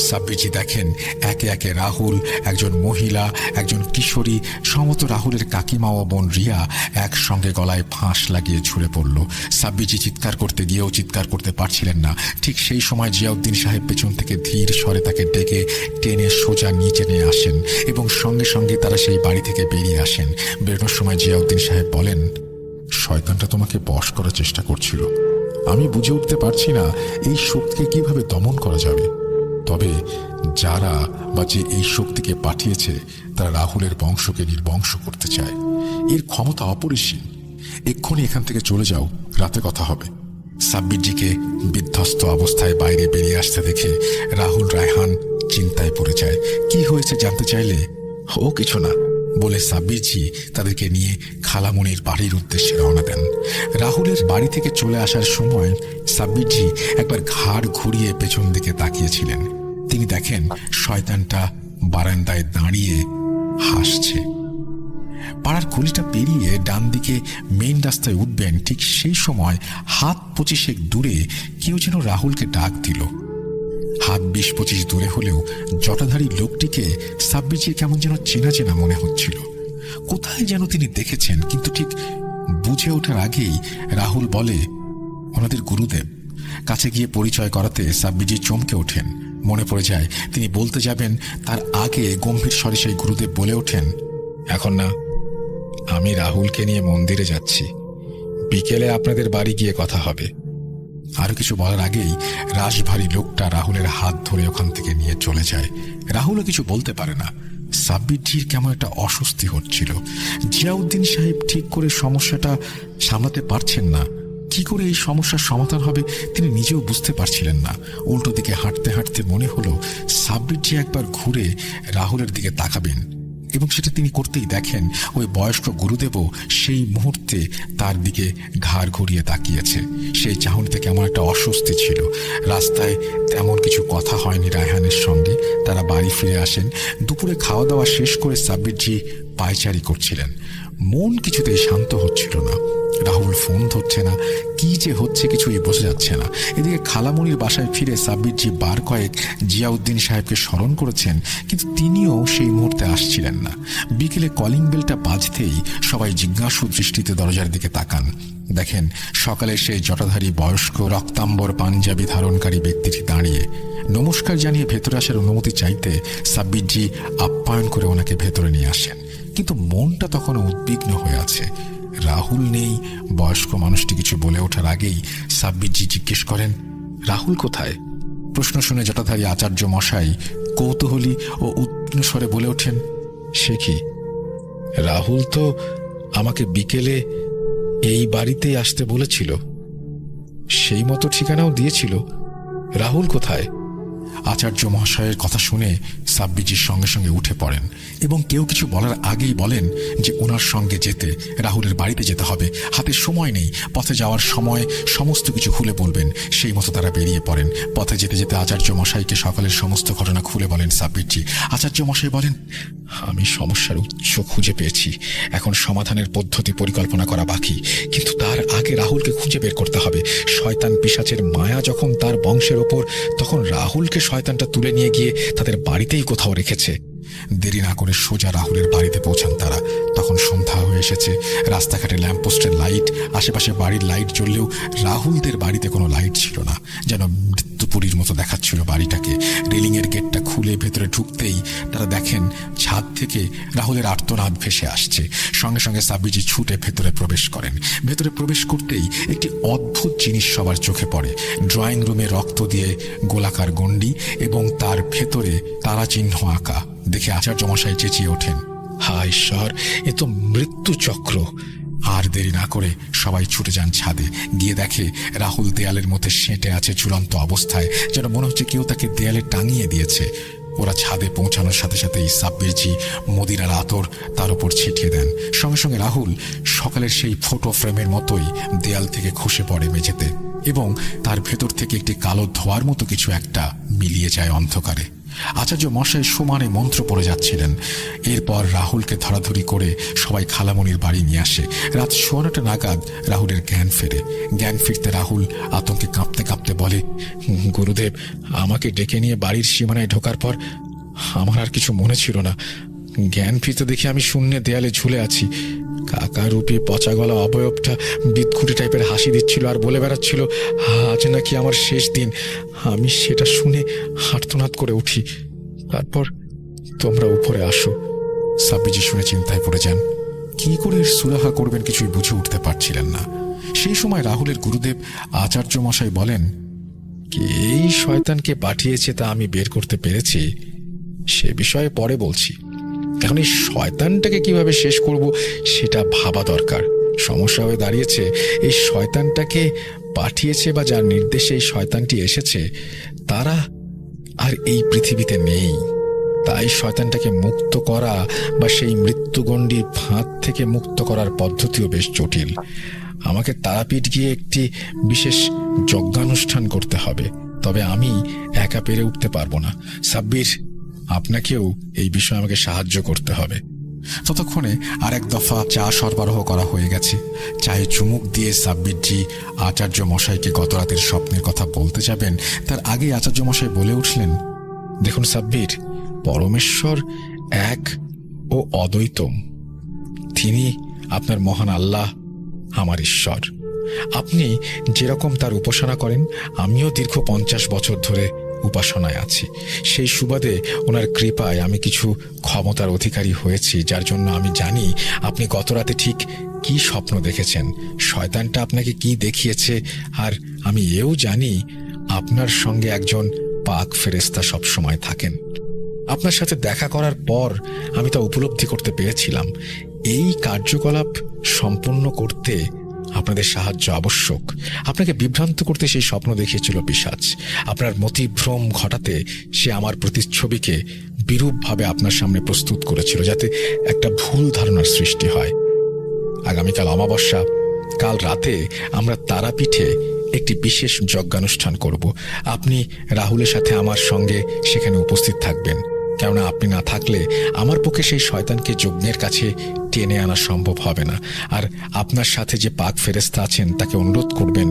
সাব্বিরজি দেখেন একে একে রাহুল, একজন মহিলা, একজন কিশোরী, সম্ভবত রাহুলের কাকিমা ও বোন রিয়া একসঙ্গে গলায় ফাঁস লাগিয়ে ঝুলে পড়ল। সাব্বিরজি চিৎকার করতে গিয়েও চিৎকার করতে পারছিলেন না। ঠিক সেই সময় জিয়াউদ্দিন সাহেব পেছন থেকে ধীর স্বরে তাকে ডেকে টেনে সোজা নিচে নিয়ে আসেন এবং সঙ্গে সঙ্গে তারা সেই বাড়ি থেকে বেরিয়ে আসেন। বেরোনোর সময় জিয়াউদ্দিন সাহেব বলেন, শয়তানটা তোমাকে বশ করার চেষ্টা করছিল। আমি বুঝে উঠতে পারছি না এই শক্তিকে কিভাবে দমন করা যাবে। তবে যারা বা যে এই শক্তিকে পাঠিয়েছে তারা রাহুলের বংশকে নির্বংশ করতে চায়। এর ক্ষমতা অপরিসীম। এক্ষুনি এখান থেকে চলে যাও, রাতে কথা হবে। সাব্বিরজিকে বিধ্বস্ত অবস্থায় বাইরে বেরিয়ে আসতে দেখে রাহুল রায়হান চিন্তায় পড়ে যায়। কি হয়েছে জানতে চাইলে, ও কিছু না বলে সাব্বিরজি তাদেরকে নিয়ে খালামণির বাড়ির উদ্দেশ্যে রওনা দেন। রাহুলের বাড়ি থেকে চলে আসার সময় সাব্বিরজি একবার ঘাড় ঘুরিয়ে পেছন দিকে তাকিয়েছিলেন। তিনি দেখেন শয়তানটা বারান্দায় দাঁড়িয়ে হাসছে। পাড়ার গলিটা পেরিয়ে ডান দিকে মেইন রাস্তায় উঠবেন, ঠিক সেই সময় হাত 25 দূরে কেউ যেন রাহুলকে ডাক দিল। হাত 20-25 দূরে হলেও জটাধারী লোকটিকে সাব্বিরজির কেমন যেন চেনা চেনা মনে হচ্ছিল। কোথায় যেন তিনি দেখেছেন, কিন্তু ঠিক বুঝে ওঠার আগেই রাহুল বলে, ওনাদের গুরুদেব। কাছে গিয়ে পরিচয় করাতে সাব্বিরজি চমকে ওঠেন। মনে পড়ে যায় তিনি বলতে যাবেন, তার আগে গম্ভীর স্বরে সেই গুরুদেব বলে ওঠেন, এখন না, আমি রাহুলকে নিয়ে মন্দিরে যাচ্ছি, বিকেলে আপনাদের বাড়ি গিয়ে কথা হবে। আরো কিছু বলার আগেই রাশভারী লোকটা রাহুলের হাত ধরে ওখান থেকে নিয়ে চলে যায়। রাহুলও কিছু বলতে পারে না। সাব্বিরজির কেমন একটা অস্বস্তি হচ্ছিল। জিয়াউদ্দিন সাহেব ঠিক করে সমস্যাটা সামলাতে পারছেন না। কি করে এই সমস্যার সমাধান হবে তিনি নিজেও বুঝতে পারছিলেন না। উল্টো দিকে হাঁটতে হাঁটতে মনে হলো সাব্বিরজি একবার ঘুরে রাহুলের দিকে তাকাবেন, এবং সেটা তিনি করতেই দেখেন ওই বয়স্ক গুরুদেবও সেই মুহূর্তে তার দিকে ঘাড় ঘুরিয়ে তাকিয়েছে। সেই চাহনিতে কেমন একটা অস্বস্তি ছিল। রাস্তায় তেমন কিছু কথা হয়নি রায়হানের সঙ্গে। তারা বাড়ি ফিরে আসেন। দুপুরে খাওয়া দাওয়া শেষ করে সাব্বিরজি পায়চারি করছিলেন। মন কিছুতেই শান্ত হচ্ছিল না। রাহুল ফোন ধরছে না, কি যে হচ্ছে কিছুই বোঝা যাচ্ছে না। এদিকে খালামণির বাসায় ফিরে সাব্বিরজি বার কয়েক জিয়াউদ্দিন সাহেবকে স্মরণ করেছেন, কিন্তু তিনিও সেই মুহূর্তে আসছিলেন না। বিকেলে কলিং বেলটা বাজতেই সবাই জিজ্ঞাসু দৃষ্টিতে দরজার দিকে তাকান। দেখেন সকালে সেই জটাধারী বয়স্ক রক্তাম্বর পাঞ্জাবি ধারণকারী ব্যক্তিটি দাঁড়িয়ে। নমস্কার জানিয়ে ভেতরে আসার অনুমতি চাইতে সাব্বিরজি আপ্যায়ন করে ওনাকে ভেতরে নিয়ে আসেন, কিন্তু মনটা তখনও উদ্বিগ্ন হয়ে আছে। রাহুল নেই। বয়স্ক মানুষটি কিছু বলে ওঠার আগেই সাব্বিরজি জিজ্ঞেস করেন, রাহুল কোথায়? প্রশ্ন শুনে জটাধারী আচার্য মশাই কৌতূহলী ও উদ্বিগ্ন স্বরে বলে ওঠেন, সে কি, রাহুল তো আমাকে বিকেলে এই বাড়িতেই আসতে বলেছিল, সেই মতো ঠিকানাও দিয়েছিল। রাহুল কোথায়? আচার্য মহাশয়ের কথা শুনে সাব্বিরজির সঙ্গে সঙ্গে উঠে পড়েন এবং কেউ কিছু বলার আগেই বলেন যে ওনার সঙ্গে যেতে, রাহুলের বাড়িতে যেতে হবে, হাতে সময় নেই, পথে যাওয়ার সময় সমস্ত কিছু খুলে বলবেন। সেই মতো তারা বেরিয়ে পড়েন। পথে যেতে যেতে আচার্য মশাইকে সকালের সমস্ত ঘটনা খুলে বলেন সাব্বিরজি। আচার্য মশাই বলেন, আমি সমস্যার উৎস খুঁজে পেয়েছি, এখন সমাধানের পদ্ধতি পরিকল্পনা করা বাকি, কিন্তু তার আগে রাহুলকে খুঁজে বের করতে হবে। শয়তান পিশাচের মায়া যখন তার বংশের ওপর, তখন রাহুলকে শয়তানটা তুলে নিয়ে গিয়ে তাদের বাড়িতেই কোথাও রেখেছে। দেরি না করে সোজা রাহুলের বাড়িতে পৌঁছান তারা। তখন সন্ধ্যা হয়ে এসেছে। রাস্তাঘাটে ল্যাম্পপোস্টের লাইট, আশেপাশে বাড়ির লাইট জ্বললেও রাহুলদের বাড়িতে কোনো লাইট ছিল না। যেন মৃত্যুপুরীর মতো দেখাচ্ছিল বাড়িটাকে। রেলিংয়ের গেটটা খুলে ভেতরে ঢুকতেই তারা দেখেন ছাদ থেকে রাহুলের আর্তনাদ ভেসে আসছে। সঙ্গে সঙ্গে সাব্বিরজি ছুটে ভেতরে প্রবেশ করেন। ভেতরে প্রবেশ করতেই একটি অদ্ভুত জিনিস সবার চোখে পড়ে। ড্রয়িং রুমে রক্ত দিয়ে গোলাকার গণ্ডি এবং তার ভেতরে তারা চিহ্ন আঁকা দেখে আচার্য মশাই চেঁচিয়ে ওঠেন, হায় ঈশ্বর, এ তো মৃত্যু চক্র। আর দেরি না করে সবাই ছুটে যান ছাদে। গিয়ে দেখে রাহুল দেয়ালের মধ্যে সেঁটে আছে ঝুলন্ত অবস্থায়, যেন মনে হচ্ছে কেউ তাকে দেয়ালে টাঙিয়ে দিয়েছে। ওরা ছাদে পৌঁছানোর সাথে সাথেই সাব্বিরজি মদিরার আতর তার উপর ছিটিয়ে দেন। সঙ্গে সঙ্গে রাহুল সকালের সেই ফটো ফ্রেমের মতোই দেয়াল থেকে খসে পড়ে মেঝেতে, এবং তার ভেতর থেকে একটি কালো ধোঁয়ার মতো কিছু একটা মিলিয়ে যায় অন্ধকারে। আচার্য মশাই সমানে মন্ত্র পড়ে যাচ্ছিলেন। এরপর রাহুলকে ধরাধরি করে সবাই খালামণির বাড়ি নিয়ে আসে। রাত 9:15 নাগাদ রাহুলের জ্ঞান ফেরে। জ্ঞান ফিরতে রাহুল আতঙ্কে কাঁপতে কাঁপতে বলে, গুরুদেব, আমাকে ডেকে নিয়ে বাড়ির সীমানায় ঢোকার পর আমার আর কিছু মনে ছিল না। জ্ঞান ফিরতে দেখি আমি শূন্যে দেয়ালে ঝুলে আছি। কাকারূপী পচা গলা অবয়বটা বিদঘুটে টাইপের হাসি দিচ্ছিল আর বলে বেড়াচ্ছিল, আজ নাকি আমার শেষ দিন। আমি সেটা শুনে আর্তনাদ করে উঠি। তারপর তোমরা উপরে আসো। সাব্বিরজি শুনে চিন্তায় পড়ে যান। কি করে সুরাহা করবেন কিছুই বুঝে উঠতে পারছিলেন না। সেই সময় রাহুলের গুরুদেব আচার্য মশাই বলেন, এই শয়তানকে পাঠিয়েছে তা আমি বের করতে পেরেছি, সে বিষয়ে পরে বলছি। এখন এই শয়তানটাকে কিভাবে শেষ করব সেটা ভাবা দরকার। সমস্যা হয়ে দাঁড়িয়েছে, এই শয়তানটাকে পাঠিয়েছে বা যার নির্দেশে এই শয়তানটি এসেছে তারা আর এই পৃথিবীতে নেই। তাই শয়তানটাকে মুক্ত করা বা সেই মৃত্যুগণ্ডির ফাঁদ থেকে মুক্ত করার পদ্ধতিও বেশ জটিল। আমাকে তারাপীঠ গিয়ে একটি বিশেষ যজ্ঞানুষ্ঠান করতে হবে। তবে আমি একা পেরে উঠতে পারবো না। সাব্বির, আপনাকেও এই বিষয়ে আমাকে সাহায্য করতে হবে। ততক্ষণে আর এক দফা চা সরবরাহ করা হয়ে গেছে। চায়ে চুমুক দিয়ে সাব্বিরজি আচার্য মশাইকে গত রাতের স্বপ্নের কথা বলতে যাবেন, তার আগে আচার্য মশাই বলে উঠলেন, দেখুন সাব্বির, পরমেশ্বর এক ও অদ্বৈতম। তিনি আপনার মহান আল্লাহ, আমার ঈশ্বর। আপনি যেরকম তার উপাসনা করেন, আমিও দীর্ঘ 50 বছর ধরে উপাসনায় আছি। সেই সুবাদে ওনার কৃপায় আমি কিছু ক্ষমতার অধিকারী হয়েছি, যার জন্য আমি জানি আপনি গত রাতে ঠিক কি স্বপ্ন দেখেছেন, শয়তানটা আপনাকে কি দেখিয়েছে। আর আমি এও জানি আপনার সঙ্গে একজন পাক ফেরেশতা সবসময় থাকেন। আপনার সাথে দেখা করার পর আমি তা উপলব্ধি করতে পেরেছিলাম। এই কার্যকলাপ সম্পন্ন করতে আপনাদের সাহায্য আবশ্যক। আপনাকে বিভ্রান্ত করতে সেই স্বপ্ন দেখিয়েছিল পিশাচ। আপনার মতিভ্রম ঘটাতে সে আমার প্রতিচ্ছবিকে বিরূপভাবে আপনার সামনে প্রস্তুত করেছিল, যাতে একটা ভুল ধারণার সৃষ্টি হয়। আগামীকাল অমাবস্যা, কাল রাতে আমরা তারাপীঠে একটি বিশেষ যজ্ঞানুষ্ঠান করব। আপনি রাহুলের সাথে আমার সঙ্গে সেখানে উপস্থিত থাকবেন, কেননা আপনি না থাকলে আমার পক্ষে সেই শয়তানকে যজ্ঞের কাছে টেনে আনা সম্ভব হবে না। আর আপনার সাথে যে পাক ফেরেশতা আছেন তাকে অনুরোধ করবেন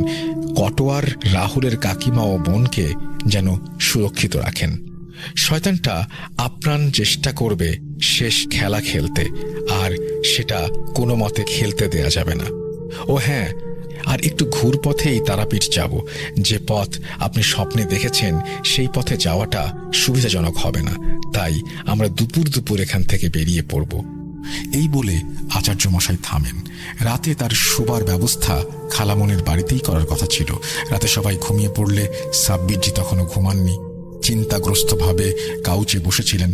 কটোয়ার রাহুলের কাকিমা ও বোনকে যেন সুরক্ষিত রাখেন। শয়তানটা আপ্রাণ চেষ্টা করবে শেষ খেলা খেলতে, আর সেটা কোনো মতে খেলতে দেয়া যাবে না। ও হ্যাঁ, আর একটু ঘুরপথেই তারাপীঠ যাব। যে পথ আপনি স্বপ্নে দেখেছেন সেই পথে যাওয়াটা সুবিধাজনক হবে না, তাই আমরা দুপুর দুপুর এখান থেকে বেরিয়ে পড়ব। এই বলে আচার্য মশাই থামেন। রাতে তার শোবার ব্যবস্থা খালামনির বাড়িতেই করার কথা ছিল। রাতে সবাই ঘুমিয়ে পড়লে সাব্বিরজি তখনও ঘুমাননি। চিন্তাগ্রস্তভাবে কাউচে বসেছিলেন।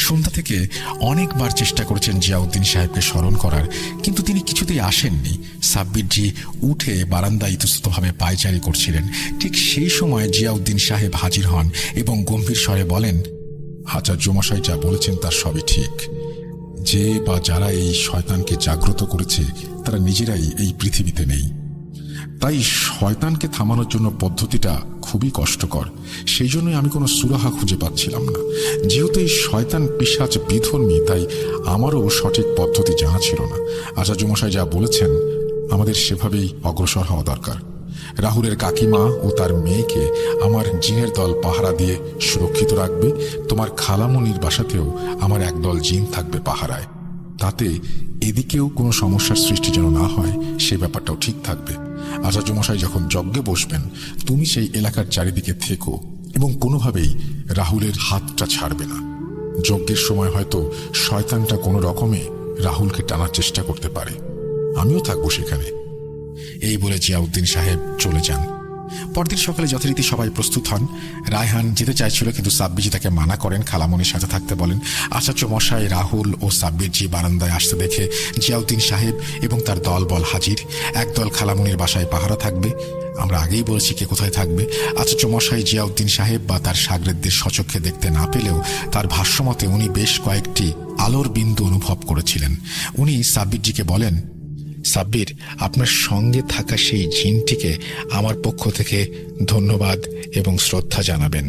সন্ধ্যা থেকে অনেকবার চেষ্টা করেছেন জিয়াউদ্দিন সাহেবকে স্মরণ করার, কিন্তু তিনি কিছুতেই আসেননি। সাব্বিরজি উঠে বারান্দায় ইতস্ততভাবে পায়চারি করছিলেন। ঠিক সেই সময় জিয়াউদ্দিন সাহেব হাজির হন এবং গম্ভীর স্বরে বলেন, আচার্য মশাই যা বলেছেন তার সবই ঠিক। যে বা যারা এই শয়তানকে জাগ্রত করেছে তারা নিজেরাই এই পৃথিবীতে নেই। তাই শয়তানকে থামানোর জন্য পদ্ধতিটা খুবই কষ্টকর। সেই জন্যই আমি কোনো সুরাহা খুঁজে পাচ্ছিলাম না। যেহেতু এই শয়তান পিশাচ বিধর্মী, তাই আমারও সঠিক পদ্ধতি জানা ছিল না। আচার্য মশাই যা বলেছেন আমাদের সেভাবেই অগ্রসর হওয়া দরকার। রাহুলের কাকিমা ও তার মেয়েকে আমার জিনের দল পাহারা দিয়ে সুরক্ষিত রাখবে। তোমার খালামনির বাসাতেও আমার একদল জিন থাকবে পাহারায়। তাতে এদিকেও কোনো সমস্যার সৃষ্টি যেন না হয় সে ব্যাপারটাও ঠিক থাকবে। আচার্য মশাই যখন যজ্ঞে বসবেন তুমি সেই এলাকার চারিদিকে থেকো এবং কোনোভাবেই রাহুলের হাতটা ছাড়বে না। যজ্ঞের সময় হয়তো শয়তানটা কোনো রকমে রাহুলকে টানার চেষ্টা করতে পারে, আমিও থাকবো সেখানে। এই বলে জিয়াউদ্দিন সাহেব চলে যান। পরদিন সকালে যথারীতি সবাই প্রস্তুত হন। রায়হান যেতে চাইছিল, কিন্তু সাব্বিরজি তাকে মানা করেন, খালামনির সাথে থাকতে বলেন। আচার্য মশাই রাহুল ও সাব্বিরজি বারান্দায় আসতে দেখে জিয়াউদ্দিন সাহেব এবং তার দল বল হাজির। একদল খালামনির বাসায় পাহারা থাকবে। আমরা আগেই বলেছি কে কোথায় থাকবে। আচার্য মশাই জিয়াউদ্দিন সাহেব বা তার শাগরেদদের স্বচক্ষে দেখতে না পেলেও তার ভাষ্যমতে উনি বেশ কয়েকটি আলোর বিন্দু অনুভব করেছিলেন। উনি সাব্বিরজিকে বলেন, সাব্বির, আপনার সঙ্গে থাকা সেই জিনটিকে আমার পক্ষ থেকে ধন্যবাদ এবং শ্রদ্ধা জানাবেন।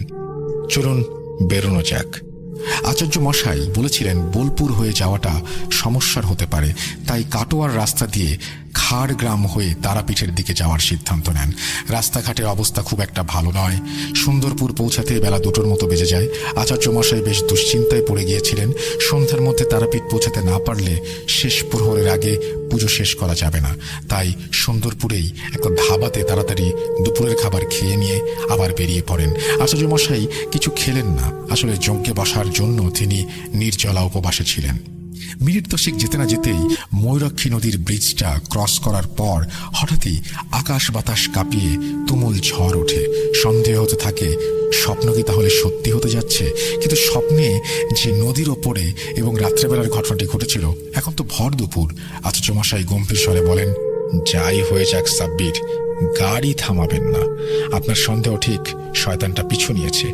চলুন বেরোনো যাক। আচার্য মশাই বলেছিলেন বোলপুর হয়ে যাওয়াটা সমস্যার হতে পারে, তাই কাটোয়ার রাস্তা দিয়ে খাড় গ্রাম হয়ে তারাপীঠের দিকে যাওয়ার সিদ্ধান্ত নেন। রাস্তাঘাটের অবস্থা খুব একটা ভালো নয়। সুন্দরপুর পৌঁছাতে বেলা 2টোর মতো বেজে যায়। আচার্য মশাই বেশ দুশ্চিন্তায় পড়ে গিয়েছিলেন। সন্ধ্যার মধ্যে তারাপীঠ পৌঁছাতে না পারলে শেষ প্রহরের আগে পুজো শেষ করা যাবে না। তাই সুন্দরপুরেই একটা ধাবাতে তাড়াতাড়ি দুপুরের খাবার খেয়ে নিয়ে আবার বেরিয়ে পড়েন। আচার্য মশাই কিছু খেলেন না। আসলে যজ্ঞে বসার জন্য তিনি নির্জলা উপবাসে ছিলেন। মিনিট 10 যেতে না যেতেই ময়ূরাক্ষী নদীর ব্রিজটা ক্রস করার পর হঠাৎই আকাশ বাতাস কাঁপিয়ে তুমুল ঝড় ওঠে। সন্দেহ হতে থাকে স্বপ্ন কি তাহলে সত্যি হতে যাচ্ছে। কিন্তু স্বপ্নে যে নদীর ওপরে এবং রাত্রেবেলার ঘটনাটি ঘটেছিল, এখন তো ভর দুপুর। আচার্য মশাই গম্ভীর স্বরে বলেন, যাই হয়ে যাক সাব্বির, গাড়ি থামাবেন না। আপনার সন্দেহ ঠিক, শয়তানটা পিছু নিয়েছে।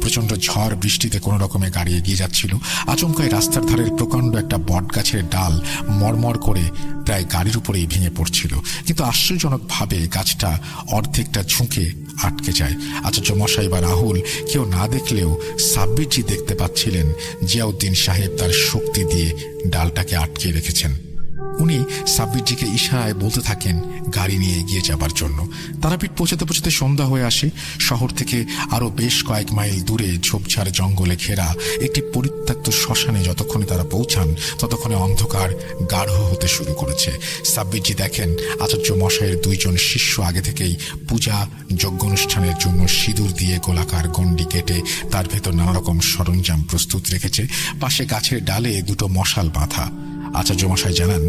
প্রচন্ড ঝড় বৃষ্টিতে কোনো রকমে গাড়ি এগিয়ে যাচ্ছিল। আচমকায় রাস্তার ধারের প্রকাণ্ড একটা বট গাছের ডাল মরমর করে প্রায় গাড়ির উপরেই ভেঙে পড়ছিল, কিন্তু আশ্চর্যজনকভাবে গাছটা অর্ধেকটা ঝুঁকে আটকে যায়। আচার্য মশাই বা রাহুল কেউ না দেখলেও সাব্বিরজি দেখতে পাচ্ছিলেন জিয়াউদ্দিন সাহেব তার শক্তি দিয়ে ডালটাকে আটকে রেখেছেন। উনি সাব্বিরজিকে ইশারায় বলতে থাকেন গাড়ি নিয়ে এগিয়ে যাবার জন্য। তারাপীঠ পৌঁছাতে পৌঁছাতে সন্ধ্যা হয়ে আসে। শহর থেকে আরো বেশ কয়েক মাইল দূরে ঝোপঝাড় জঙ্গলে ঘেরা একটি পরিত্যক্ত শ্মশানে যতক্ষণে তারা পৌঁছান ততক্ষণে অন্ধকার গাঢ় হতে শুরু করেছে। সাব্বিরজি দেখেন আচার্য মশাইয়ের দুইজন শিষ্য আগে থেকেই পূজা যজ্ঞ অনুষ্ঠানের জন্য সিঁদুর দিয়ে গোলাকার গণ্ডি কেটে তার ভেতর নানা রকম সরঞ্জাম প্রস্তুত রেখেছে। পাশে গাছের ডালে দুটো মশাল বাঁধা। আচার্য মশাই জানান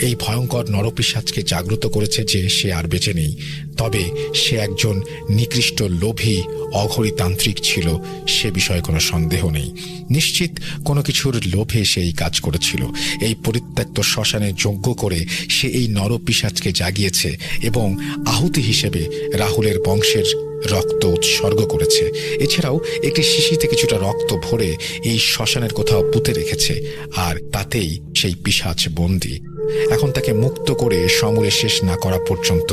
এই ভয়ঙ্কর নরপিশাচকে জাগ্রত করেছে যে সে আর বেঁচে নেই, তবে সে একজন নিকৃষ্ট লোভী অঘরীতান্ত্রিক ছিল, সে বিষয়ে কোনো সন্দেহ নেই। নিশ্চিত কোনো কিছুর লোভে সে এই কাজ করেছিল। এই পরিত্যক্ত শ্মশানে যজ্ঞ করে সে এই নরপিশাচকে জাগিয়েছে এবং আহুতি হিসেবে রাহুলের বংশের রক্ত উৎসর্গ করেছে। এছাড়াও একটি শিশিতে কিছুটা রক্ত ভরে এই শ্মশানের কোথাও পুঁতে রেখেছে, আর তাতেই সেই পিশাচ বন্দী। এখন তাকে মুক্ত করে সমূলে শেষ না করা পর্যন্ত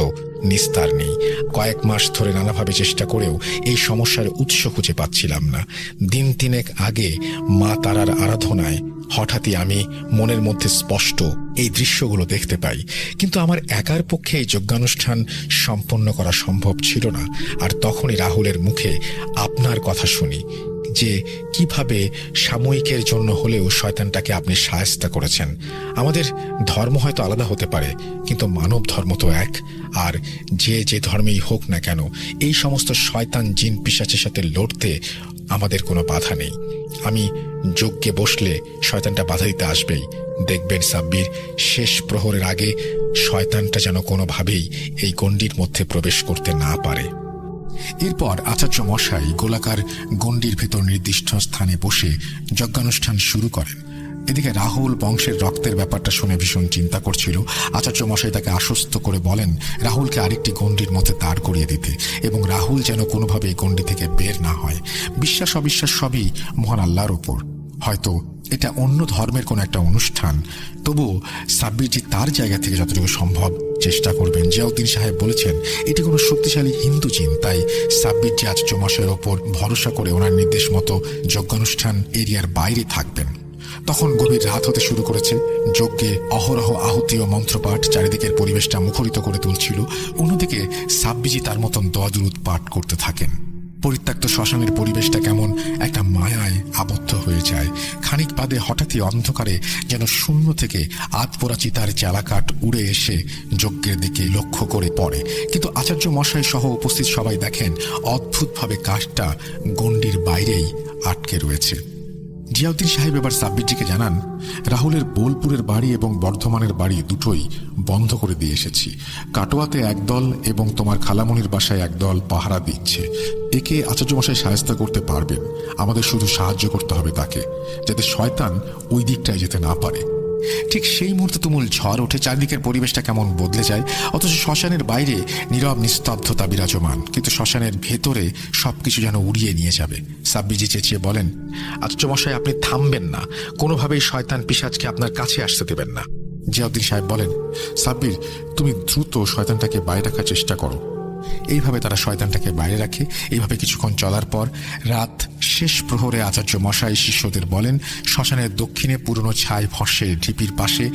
নিস্তার নেই। কয়েক মাস ধরে নানাভাবে চেষ্টা করেও এই সমস্যার উৎস খুঁজে পাচ্ছিলাম না। দিন তিনেক আগে মা তারার আরাধনায় হঠাৎই আমি মনের মধ্যে স্পষ্ট এই দৃশ্যগুলো দেখতে পাই, কিন্তু আমার একার পক্ষে এই যজ্ঞানুষ্ঠান সম্পন্ন করা সম্ভব ছিল না। আর তখনই রাহুলের মুখে আপনার কথা শুনি যে কিভাবে সাময়িকের জন্য হলেও শয়তানটাকে আপনি শায়েস্তা করেছেন। আমাদের ধর্ম হয়তো আলাদা হতে পারে, কিন্তু মানব ধর্ম তো এক। আর যে যে ধর্মেই হোক না কেন, এই সমস্ত শয়তান জিন পিশাচের সাথে লড়তে আমাদের কোনো বাধা নেই। আমি যজ্ঞে বসলে শয়তানটা বাধা দিতে আসবেই। দেখবেন সাব্বির, শেষ প্রহরের আগে শয়তানটা যেন কোনোভাবেই এই গণ্ডির মধ্যে প্রবেশ করতে না পারে। এরপর আচার্য মশাই গোলাকার গণ্ডির ভেতর নির্দিষ্ট স্থানে বসে যজ্ঞানুষ্ঠান শুরু করেন। এদিকে রাহুল বংশের রক্তের ব্যাপারটা শুনে ভীষণ চিন্তা করছিল। আচার্য মশাই তাকে আশ্বস্ত করে বলেন রাহুলকে আরেকটি গণ্ডির মধ্যে দাঁড় করিয়ে দিতে, এবং রাহুল যেন কোনোভাবে এই গণ্ডি থেকে বের না হয়। বিশ্বাস অবিশ্বাস সবই মহান আল্লাহর উপর। হয়তো এটা অন্য ধর্মের কোনো একটা অনুষ্ঠান, তবুও সাব্বিরজি তার জায়গা থেকে যতটুকু সম্ভব চেষ্টা করবেন। জিয়াউদ্দিন সাহেব বলেছেন এটি কোনো শক্তিশালী হিন্দু জিন, তাই সাব্বিরজি আচার্য মশাইয়ের ওপর ভরসা করে ওনার নির্দেশ মতো যজ্ঞানুষ্ঠান এরিয়ার বাইরে থাকবেন। তখন গভীর রাত হতে শুরু করেছে। যজ্ঞে অহরহ আহুতি ও মন্ত্রপাঠ চারিদিকের পরিবেশটা মুখরিত করে তুলছিল। অন্যদিকে সাব্বিরজি তার মতন দোয়া দুরূদ পাঠ করতে থাকেন। পরিত্যক্ত শ্মশানের পরিবেশটা কেমন একটা মায়ায় আবদ্ধ হয়ে যায়। খানিক বাদে হঠাৎই অন্ধকারে যেন শূন্য থেকে আধপোড়া চিতার চালাকাঠ উড়ে এসে যজ্ঞের দিকে লক্ষ্য করে পড়ে, কিন্তু আচার্য মশাই সহ উপস্থিত সবাই দেখেন অদ্ভুতভাবে কাঠটা গণ্ডির বাইরেই আটকে রয়েছে। জিয়াউদ্দিন সাহেব এবার সাব্বিরজিকে জানান রাহুলের বোলপুরের বাড়ি এবং বর্ধমানের বাড়ি দুটোই বন্ধ করে দিয়ে এসেছি। কাটোয়াতে একদল এবং তোমার খালামণির বাসায় একদল পাহারা দিচ্ছে। একে আচার্য মশাই শায়েস্তা করতে পারবেন, আমাদের শুধু সাহায্য করতে হবে তাকে, যাতে শয়তান ওই দিকটায় যেতে না পারে। ঠিক সেই মুহূর্তে তুমুল ঝড় ওঠে, চারদিকের পরিবেশটা কেমন বদলে যায়। অথচ শ্মশানের বাইরে নীরব নিস্তব্ধতা বিরাজমান, কিন্তু শ্মশানের ভেতরে সবকিছু যেন উড়িয়ে নিয়ে যাবে। সাব্বিরজি চেঁচিয়ে বলেন আচার্য মশাই, আপনি থামবেন না, কোনোভাবেই শয়তান পিশাচকে আপনার কাছে আসতে দেবেন না। জিয়াউদ্দিন সাহেব বলেন সাব্বির, তুমি দ্রুত শয়তানটাকে বাইরে রাখার চেষ্টা করো। এইভাবে তারা শয়তানটাকে বাইরে রাখে। এইভাবে কিছুক্ষণ চলার পর রাত শেষ প্রহরে আচার্য মশাই শিষ্যদের বলেন শ্মশানের দক্ষিণে পুরনো ছাই ফসের ঢিপির পাশে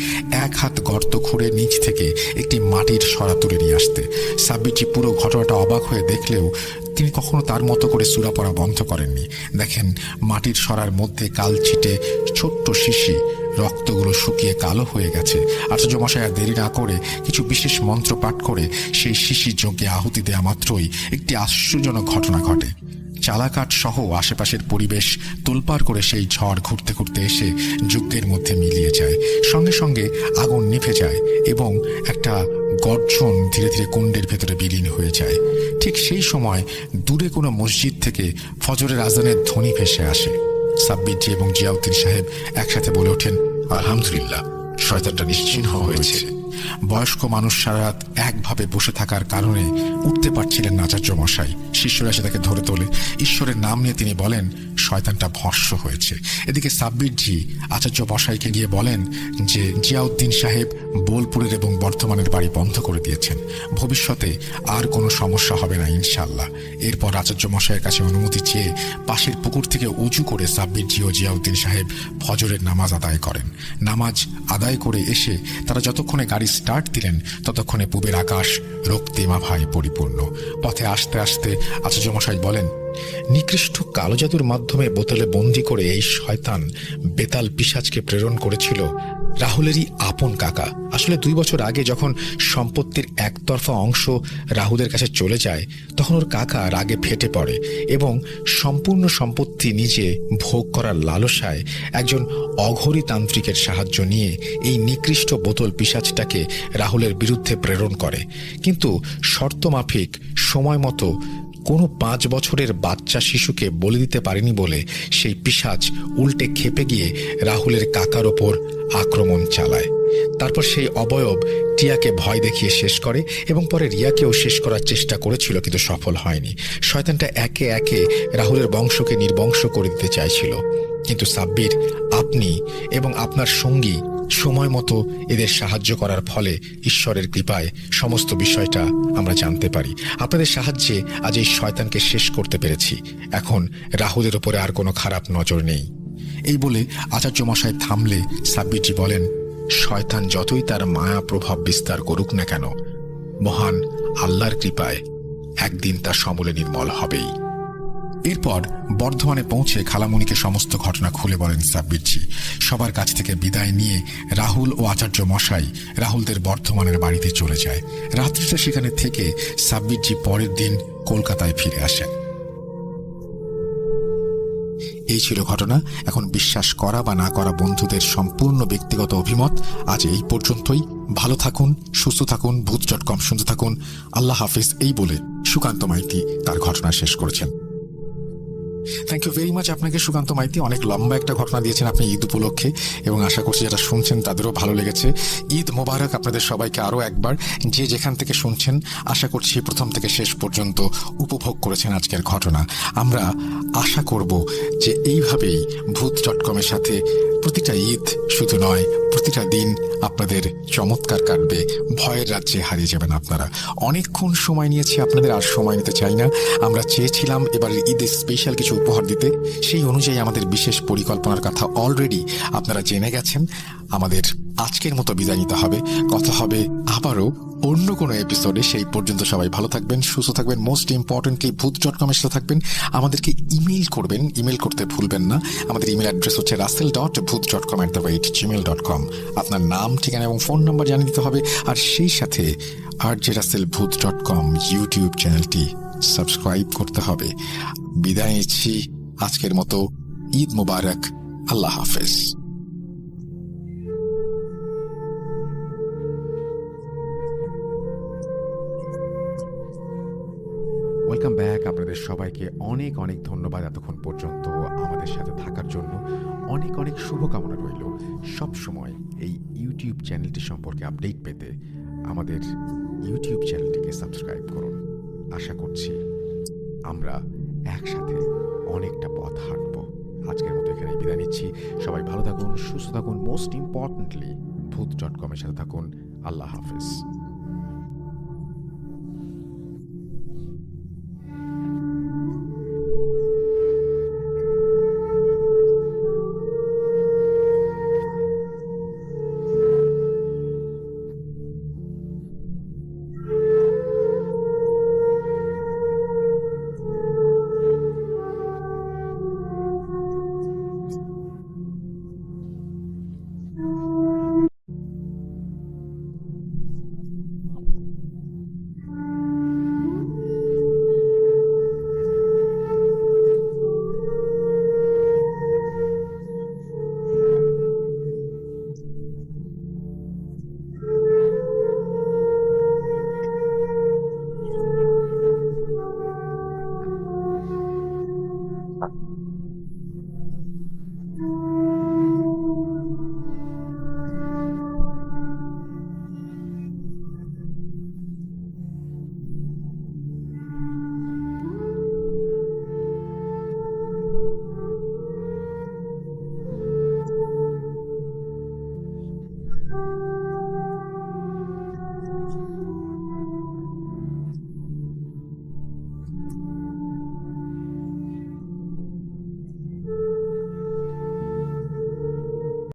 এক হাত গর্ত খুঁড়ে নিচ থেকে একটি মাটির সরা তুলে নিয়ে আসতে। সাব্বিরজি পুরো ঘটনাটা অবাক হয়ে দেখলেও তিনি কখনো তার মতো করে সূরা পড়া বন্ধ করেননি। দেখেন মাটির সরার মধ্যে কালছিটে ছোট্ট শিশি, রক্তগুলো শুকিয়ে কালো হয়ে গেছে। আচার্য মশাই আর দেরি না করে কিছু বিশেষ মন্ত্র পাঠ করে সেই শিশির যজ্ঞে আহুতি দেয়া মাত্রই একটি আশ্চর্যজনক ঘটনা ঘটে। চালাকাঠ সহ আশেপাশের পরিবেশ তোলপাড় করে সেই ঝড় ঘুরতে ঘুরতে এসে যজ্ঞের মধ্যে মিলিয়ে যায়। সঙ্গে সঙ্গে আগুন নিভে যায় এবং একটা গর্জন ধীরে ধীরে কুণ্ডের ভেতরে বিলীন হয়ে যায়। ঠিক সেই সময় দূরে কোনো মসজিদ থেকে ফজরের আজানের ধ্বনি ভেসে আসে। সাব্বিরজি এবং জিয়াউদ্দিন সাহেব একসাথে বলে ওঠেন আলহামদুলিল্লাহ, শয়তানটা নিশ্চিহ্ন হয়েছে। বয়স্ক মানুষ সারা রাত একভাবে বসে থাকার কারণে উঠতে পারছিলেন না আচার্য মশাই। শিষ্যরা এসে তাকে ধরে তোলে। ঈশ্বরের নাম নিয়ে তিনি বলেন শয়তানটা ভস্ম হয়েছে। এদিকে সাব্বিরজি আচার্য মশাইকে গিয়ে বলেন যে জিয়াউদ্দিন সাহেব বোলপুরের এবং বর্ধমানের বাড়ি বন্ধ করে দিয়েছেন, ভবিষ্যতে আর কোনো সমস্যা হবে না ইনশাল্লাহ। এরপর আচার্য মশাইয়ের কাছে অনুমতি চেয়ে পাশের পুকুর থেকে উঁচু করে সাব্বিরজি ও জিয়াউদ্দিন সাহেব ফজরের নামাজ আদায় করেন। নামাজ আদায় করে এসে তারা যতক্ষণে গাড়ি স্টার্ট দিলেন ততক্ষণে পূবের আকাশ রক্তিমাভায় পরিপূর্ণ। পথে আসতে আসতে আচার্য মশাই বলেন, নিকৃষ্ট কালো জাদুর মাধ্যমে বোতলে বন্দি করে এই শয়তান বেতাল পিশাচকে প্রেরণ করেছিল রাহুলেরই আপন কাকা। আসলে 2 বছর আগে যখন সম্পত্তির একতরফা অংশ রাহুলের কাছে চলে যায় তখন ওর কাকা রাগে ফেটে পড়ে এবং সম্পূর্ণ সম্পত্তি নিজে ভোগ করার লালসায় একজন অঘরী তান্ত্রিকের সাহায্য নিয়ে এই নিকৃষ্ট বোতল পিশাচটাকে রাহুলের বিরুদ্ধে প্রেরণ করে। কিন্তু শর্ত মাফিক সময় মতো কোনো 5 বছরের বাচ্চা শিশুকে বলি দিতে পারেনি বলে সেই পিশাচ উল্টে খেপে গিয়ে রাহুলের কাকার ওপর আক্রমণ চালায়। তারপর সেই অবয়ব টিয়াকে ভয় দেখিয়ে শেষ করে এবং পরে রিয়াকেও শেষ করার চেষ্টা করেছিল, কিন্তু সফল হয়নি। শয়তানটা একে একে রাহুলের বংশকে নির্বংশ করে দিতে চাইছিল, কিন্তু সাব্বির, আপনি এবং আপনার সঙ্গী সময় মতো এদের সাহায্য করার ফলে ঈশ্বরের কৃপায় সমস্ত বিষয়টা আমরা জানতে পারি। আপনাদের সাহায্যে আজ এই শয়তানকে শেষ করতে পেরেছি। এখন রাহুলের ওপরে আর কোনো খারাপ নজর নেই। এই বলে আচার্য মশাই থামলে সাব্বিরজি বলেন, শয়তান যতই তার মায়া প্রভাব বিস্তার করুক না কেন, মহান আল্লাহর কৃপায় একদিন তা সমূলে নির্মল হবেই। এরপর বর্ধমানে পৌঁছে খালামণিকে সমস্ত ঘটনা খুলে বলেন সাব্বিরজি। সবার কাছ থেকে বিদায় নিয়ে রাহুল ও আচার্য মশাই রাহুলদের বর্ধমানের বাড়িতে চলে যায়। রাত্রিটা সেখানে থেকে সাব্বিরজি পরের দিন কলকাতায় ফিরে আসেন। এই ছিল ঘটনা। এখন বিশ্বাস করা বা না করা বন্ধুদের সম্পূর্ণ ব্যক্তিগত অভিমত। আজ এই পর্যন্তই। ভালো থাকুন, সুস্থ থাকুন, ভূত.com শুনতে থাকুন। আল্লাহ হাফিজ, এই বলে সুকান্ত মাইতি তার ঘটনা শেষ করেছেন। থ্যাংক ইউ ভেরি মাচ আপনাকে সুকান্ত মাইতি। অনেক লম্বা একটা ঘটনা দিয়েছেন আপনি ঈদ উপলক্ষে, এবং আশা করছি যারা শুনছেন তাদেরও ভালো লেগেছে। ঈদ মোবারক আপনাদের সবাইকে আরও একবার। যে যেখান থেকে শুনছেন আশা করছি প্রথম থেকে শেষ পর্যন্ত উপভোগ করেছেন আজকের ঘটনা। আমরা আশা করব যে এইভাবেই ভূত.com-এর সাথে প্রতিটা ঈদ শুধু নয়, প্রতিটা দিন আপনাদের চমৎকার কাটবে। ভয়ের রাজ্যে হারিয়ে যাবেন আপনারা। অনেকক্ষণ সময় নিয়েছি, আপনাদের আর সময় নিতে চাই না। আমরা চেয়েছিলাম এবার ঈদে স্পেশাল কিছু উপহার দিতে, সেই অনুযায়ী আমাদের বিশেষ পরিকল্পনার কথা অলরেডি আপনারা জেনে গেছেন। আমাদের আজকের মতো বিদায় নিতে হবে। কথা হবে আবারও অন্য কোনো এপিসোডে। সেই পর্যন্ত সবাই ভালো থাকবেন, সুস্থ থাকবেন। মোস্ট ইম্পর্টেন্টলি ভূত.com-এর সাথে থাকবেন। আমাদেরকে ইমেল করবেন, ইমেল করতে ভুলবেন না। আমাদের ইমেল অ্যাড্রেস হচ্ছে russell.booth.com@gmail.com। আপনার নাম, ঠিকানা এবং ফোন নাম্বার জানিয়ে দিতে হবে। আর সেই সাথে rjrussellbooth.com ইউটিউব চ্যানেলটি সাবস্ক্রাইব করতে হবে। বিদায় নিচ্ছি আজকের মতো। ঈদ মোবারক। আল্লাহ হাফেজ। Welcome back. আপনাদের সবাইকে অনেক অনেক ধন্যবাদ এতক্ষণ পর্যন্ত আমাদের সাথে থাকার জন্য। অনেক অনেক শুভকামনা রইল। সব সময় এই ইউটিউব চ্যানেলটি সম্পর্কে আপডেট পেতে আমাদের ইউটিউব চ্যানেলটিকে সাবস্ক্রাইব করুন। আশা করছি আমরা একসাথে অনেকটা পথ হাঁটব। আজকের মতো এখানে বিদায় নিচ্ছি। সবাই ভালো থাকুন, সুস্থ থাকুন। মোস্ট ইম্পর্টেন্টলি ভূত.com-এর সাথে থাকুন। আল্লাহ হাফেজ।